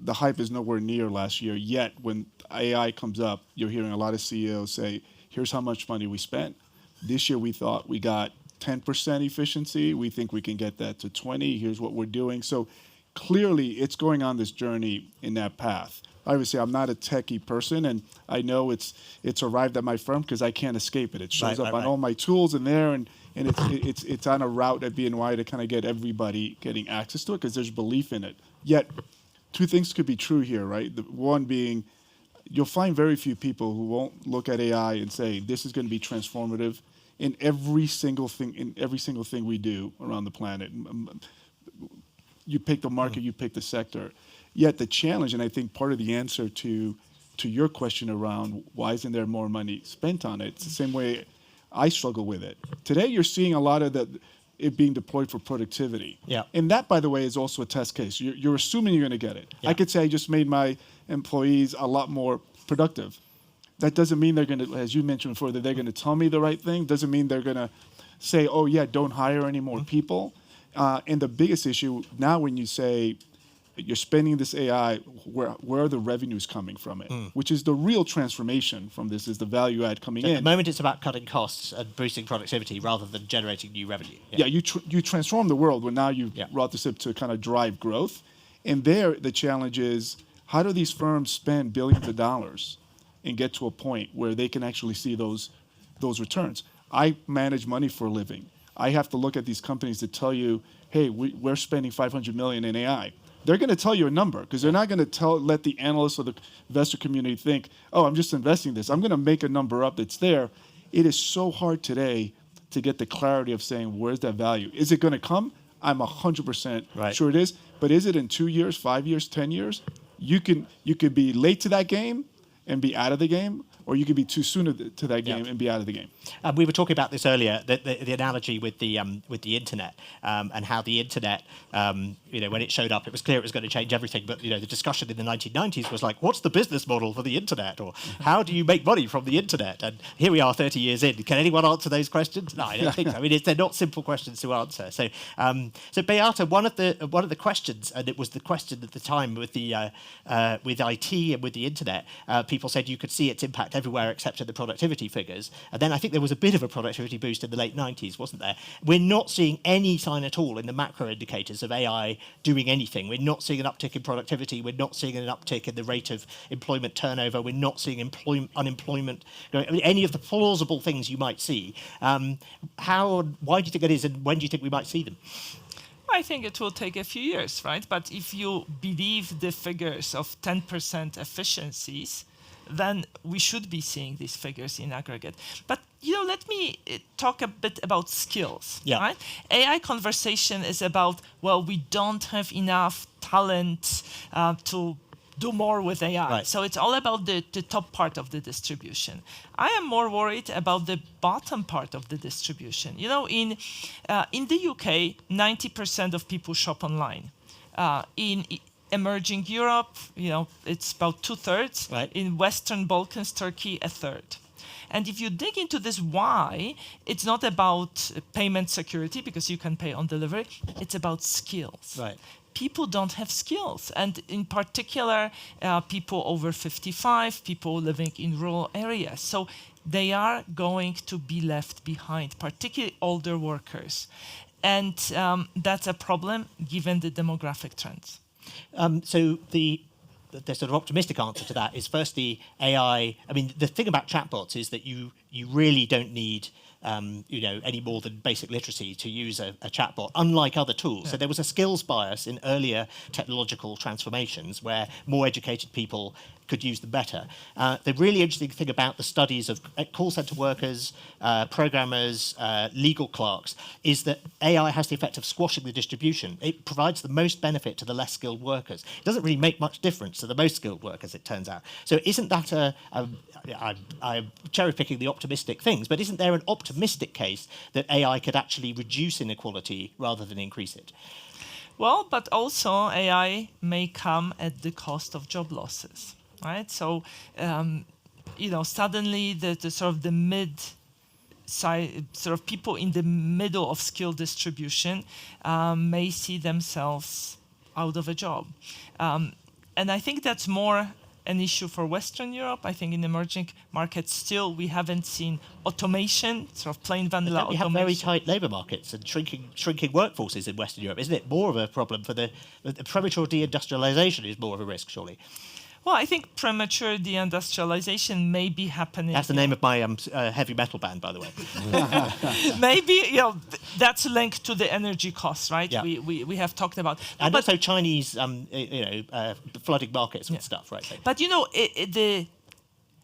the hype is nowhere near last year, yet when AI comes up, you're hearing a lot of CEOs say, here's how much money we spent. This year we thought we got 10% efficiency. We think we can get that to 20. Here's what we're doing. So clearly, it's going on this journey in that path. Obviously, I'm not a techie person, and I know it's arrived at my firm because I can't escape it. It shows up on all my tools in there, and it's on a route at BNY to kind of get everybody getting access to it because there's belief in it. Yet, two things could be true here, right? The one being, you'll find very few people who won't look at AI and say this is going to be transformative in every single thing we do around the planet. You pick the market, you pick the sector. Yet the challenge, and I think part of the answer to your question around why isn't there more money spent on it, it's the same way I struggle with it. Today you're seeing a lot of it being deployed for productivity. Yeah. And that, by the way, is also a test case. You're assuming you're going to get it. Yeah. I could say I just made my employees a lot more productive. That doesn't mean they're going to, as you mentioned before, that they're going to tell me the right thing. Doesn't mean they're going to say, oh yeah, don't hire any more people. And the biggest issue now, when you say you're spending this AI, where are the revenues coming from it? Which is the real transformation from this, is the value add coming in. At the moment, it's about cutting costs and boosting productivity rather than generating new revenue. Yeah, you transform the world when now you've brought this up to kind of drive growth. And there, the challenge is, how do these firms spend billions of dollars and get to a point where they can actually see those returns? I manage money for a living. I have to look at these companies that tell you, hey, we're spending $500 million in AI. They're going to tell you a number because they're not going to let the analysts or the investor community think, oh, I'm just investing this. I'm going to make a number up that's there. It is so hard today to get the clarity of saying, where's that value? Is it going to come? I'm 100% sure it is. But is it in 2 years, 5 years, 10 years? You could be late to that game and be out of the game, or you could be too soon to that game and be out of the game. We were talking about this earlier, the analogy with the internet and how the internet, when it showed up, it was clear it was going to change everything. But the discussion in the 1990s was like, what's the business model for the internet, or how do you make money from the internet? And here we are, 30 years in. Can anyone answer those questions? No, I don't think so. I mean, they're not simple questions to answer. So, Beata, one of the questions, and it was the question at the time with the with IT and with the internet, people said you could see its impact everywhere except in the productivity figures. And then I think there was a bit of a productivity boost in the late 90s, wasn't there? We're not seeing any sign at all in the macro indicators of AI doing anything. We're not seeing an uptick in productivity. We're not seeing an uptick in the rate of employment turnover. We're not seeing unemployment, any of the plausible things you might see. Why do you think that is, and when do you think we might see them? I think it will take a few years, right? But if you believe the figures of 10% efficiencies, then we should be seeing these figures in aggregate. But let me talk a bit about skills. Yeah. Right? AI conversation is about, we don't have enough talent to do more with AI. Right. So it's all about the top part of the distribution. I am more worried about the bottom part of the distribution. In the UK, 90% of people shop online. In emerging Europe, it's about 2/3. Right. In Western Balkans, Turkey, 1/3. And if you dig into this why, it's not about payment security because you can pay on delivery. It's about skills. Right. People don't have skills. And in particular, people over 55, people living in rural areas. So they are going to be left behind, particularly older workers. And that's a problem given the demographic trends. So the sort of optimistic answer to that is firstly AI. I mean, the thing about chatbots is that you really don't need any more than basic literacy to use a chatbot, unlike other tools. So there was a skills bias in earlier technological transformations where more educated people could use them better. The really interesting thing about the studies of call center workers, programmers, legal clerks, is that AI has the effect of squashing the distribution. It provides the most benefit to the less skilled workers. It doesn't really make much difference to the most skilled workers, it turns out. So isn't that I'm cherry-picking the optimistic things, but isn't there an optimistic case that AI could actually reduce inequality rather than increase it? Well, but also AI may come at the cost of job losses, right? So, suddenly the sort of the mid-side, sort of people in the middle of skill distribution may see themselves out of a job. And I think that's more an issue for Western Europe. I think in emerging markets still we haven't seen automation, sort of plain vanilla automation. We have very tight labour markets and shrinking workforces in Western Europe. Isn't it more of a problem for the premature deindustrialisation is more of a risk, surely? Well, I think premature deindustrialization may be happening. That's the name of my heavy metal band, by the way. Maybe that's linked to the energy costs, right? Yeah. We have talked about. And also Chinese, flooding markets and stuff, right? But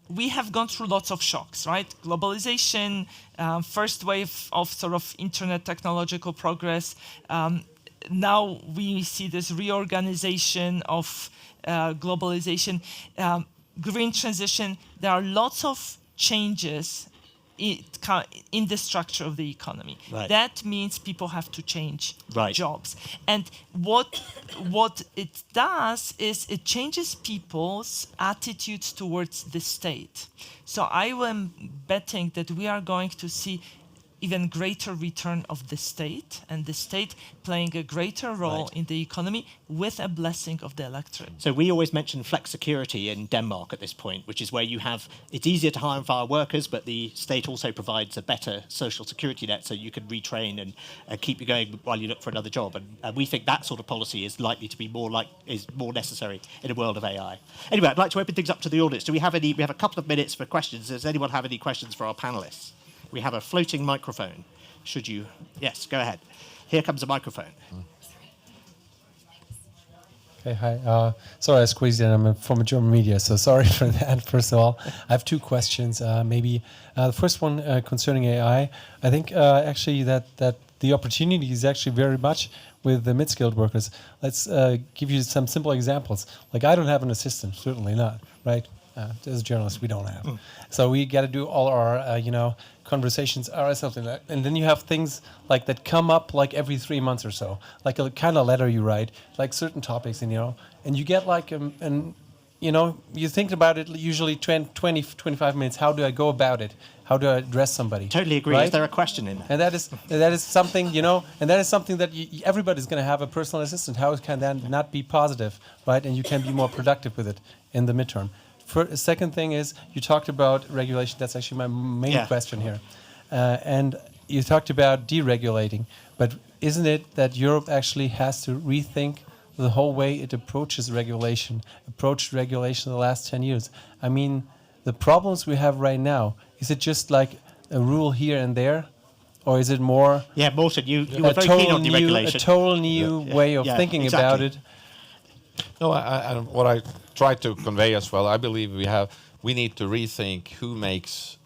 we have gone through lots of shocks, right? Globalization, first wave of sort of internet technological progress. Now we see this reorganization of globalization, green transition. There are lots of changes in the structure of the economy. Right. That means people have to change Right. jobs. And what it does is it changes people's attitudes towards the state. So I am betting that we are going to see even greater return of the state, and the state playing a greater role Right. in the economy with a blessing of the electorate. So we always mention flex security in Denmark at this point, which is where it's easier to hire and fire workers, but the state also provides a better social security net so you can retrain and keep you going while you look for another job. And we think that sort of policy is likely to be more necessary in a world of AI. Anyway, I'd like to open things up to the audience. Do we have any? We have a couple of minutes for questions. Does anyone have any questions for our panelists? We have a floating microphone. Yes, go ahead. Here comes a microphone. Okay, hi. Sorry I squeezed in. I'm from German media, so sorry for that. First of all, I have two questions. Maybe the first one concerning AI. I think actually that the opportunity is actually very much with the mid-skilled workers. Let's give you some simple examples. Like I don't have an assistant, certainly not, right? As journalists, we don't have. So we got to do all our, conversations or something like that. And then you have things like that come up like every 3 months or so, like a kind of letter you write, like certain topics, and you get like, you think about it usually 20, 25 minutes. How do I go about it? How do I address somebody? Totally agree. Right? Is there a question in there? And that is something, and that is something that everybody's going to have a personal assistant. How can that not be positive, right? And you can be more productive with it in the midterm. Second thing is you talked about regulation. That's actually my main question here. And you talked about deregulating. But isn't it that Europe actually has to rethink the whole way it approached regulation the last 10 years? I mean, the problems we have right now, is it just like a rule here and there? Or is it more... Yeah, Morten, you were very keen on deregulation. A total new way of thinking about it. No, what I tried to convey as well, I believe we need to rethink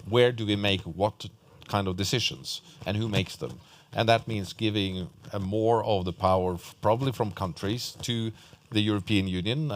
where do we make what kind of decisions and who makes them. And that means giving more of the power, probably from countries, to the European Union.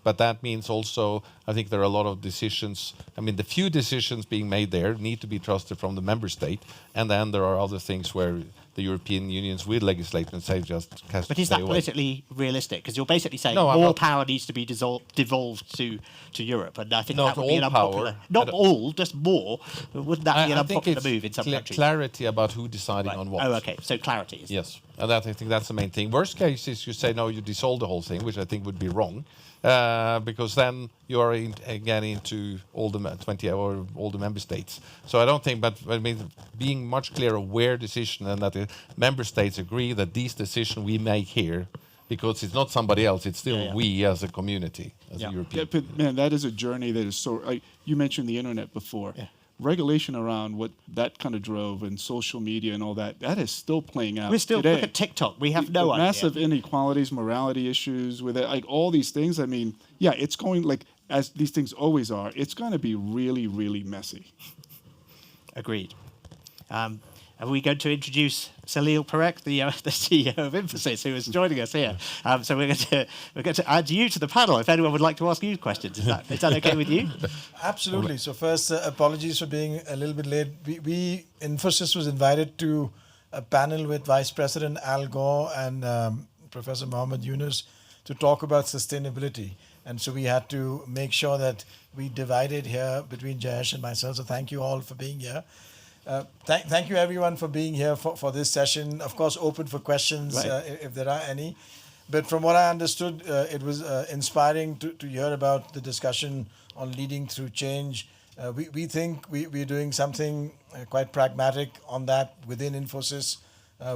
But that means also, I think there are a lot of decisions. I mean, the few decisions being made there need to be trusted from the member state. And then there are other things where the European Unions will legislate and say just has But to is stay that away. politically realistic? Because you're basically saying No, I'm more not- power needs to be devolved to Europe, and I think Not that would be an all power. unpopular. Not all, just more. Wouldn't that be an I think unpopular it's move in some countries? clarity about who deciding Right. on what. Oh, okay. So clarity is. Yes, and I think that's the main thing. Worst case is you say no, you dissolve the whole thing, which I think would be wrong. because then you are again into all the 20 or all the member states. So I don't think, but I mean, being much clearer where decision and that the member states agree that these decisions we make here, because it's not somebody else, it's still we as a community, as a European. Yeah, but man, that is a journey that is so. You mentioned the internet before. Yeah. Regulation around what that kind of drove and social media and all that, that is still playing out. We're still, today. look at TikTok, we have no idea. Massive inequalities, morality issues with it, like all these things. I mean, yeah, it's going, like, as these things always are, it's going to be really, really messy. Agreed. Are we going to introduce Salil Parekh, the CEO of Infosys, who is joining us here? So we're going to add you to the panel if anyone would like to ask you questions. Is that okay with you? Absolutely. So first, apologies for being a little bit late. We Infosys was invited to a panel with Vice President Al Gore and Professor Mohammed Yunus to talk about sustainability. And so we had to make sure that we divided here between Jayesh and myself. So thank you all for being here. Thank you everyone for being here for this session. Of course, open for questions if there are any. But from what I understood, it was inspiring to hear about the discussion on leading through change. We think we're doing something quite pragmatic on that within Infosys,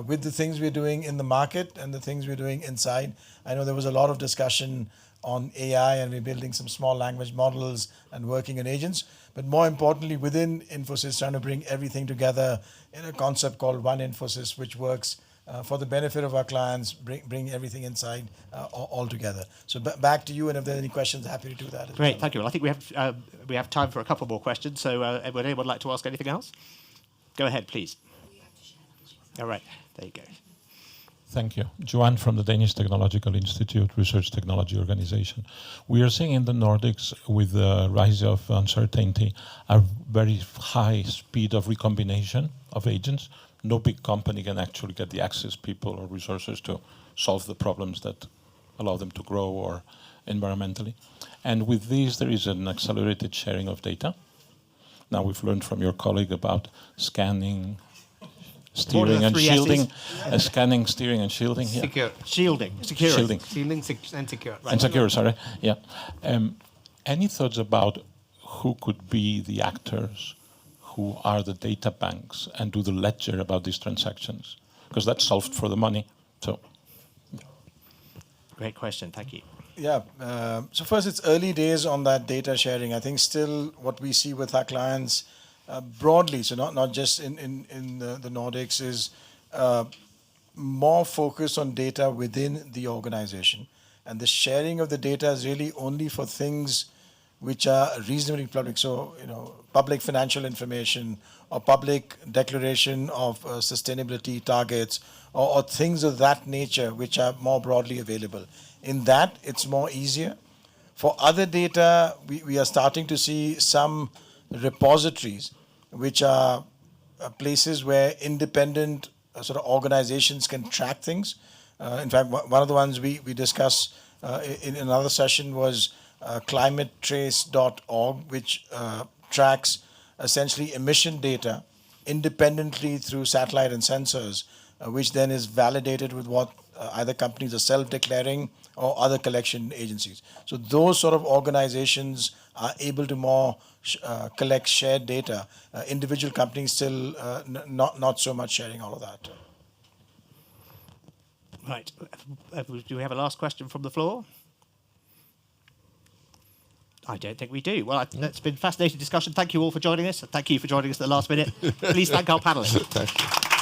with the things we're doing in the market and the things we're doing inside. I know there was a lot of discussion on AI, and we're building some small language models and working on agents. But more importantly, within Infosys, trying to bring everything together in a concept called One Infosys, which works for the benefit of our clients, bring everything inside all together. So back to you, and if there are any questions, happy to do that. Great, thank you. Well, I think we have time for a couple more questions. So would anyone like to ask anything else? Go ahead, please. All right, there you go. Thank you. Johan from the Danish Technological Institute, Research Technology Organization. We are seeing in the Nordics, with the rise of uncertainty, a very high speed of recombination of agents. No big company can actually get the access, people or resources to solve the problems that allow them to grow or environmentally. And with this, there is an accelerated sharing of data. Now we've learned from your colleague about scanning, steering and shielding, scanning, steering and shielding. Yeah. Secure. Shielding, security. Shielding and secure. Right. And secure, sorry. Yeah. Any thoughts about who could be the actors who are the data banks and do the ledger about these transactions? Because that's solved for the money. So, great question. Thank you. Yeah. So first, it's early days on that data sharing. I think still what we see with our clients broadly, so not just in the Nordics, is more focus on data within the organization. And the sharing of the data is really only for things which are reasonably public. So, public financial information or public declaration of sustainability targets or things of that nature which are more broadly available. In that, it's more easier. For other data, we are starting to see some repositories which are places where independent sort of organizations can track things. In fact, one of the ones we discussed in another session was climatetrace.org, which tracks essentially emission data independently through satellite and sensors, which then is validated with what either companies are self-declaring or other collection agencies. So those sort of organizations are able to more collect shared data. Individual companies still not so much sharing all of that. Right. Do we have a last question from the floor? I don't think we do. Well, it's been a fascinating discussion. Thank you all for joining us. Thank you for joining us at the last minute. Please thank our panelists.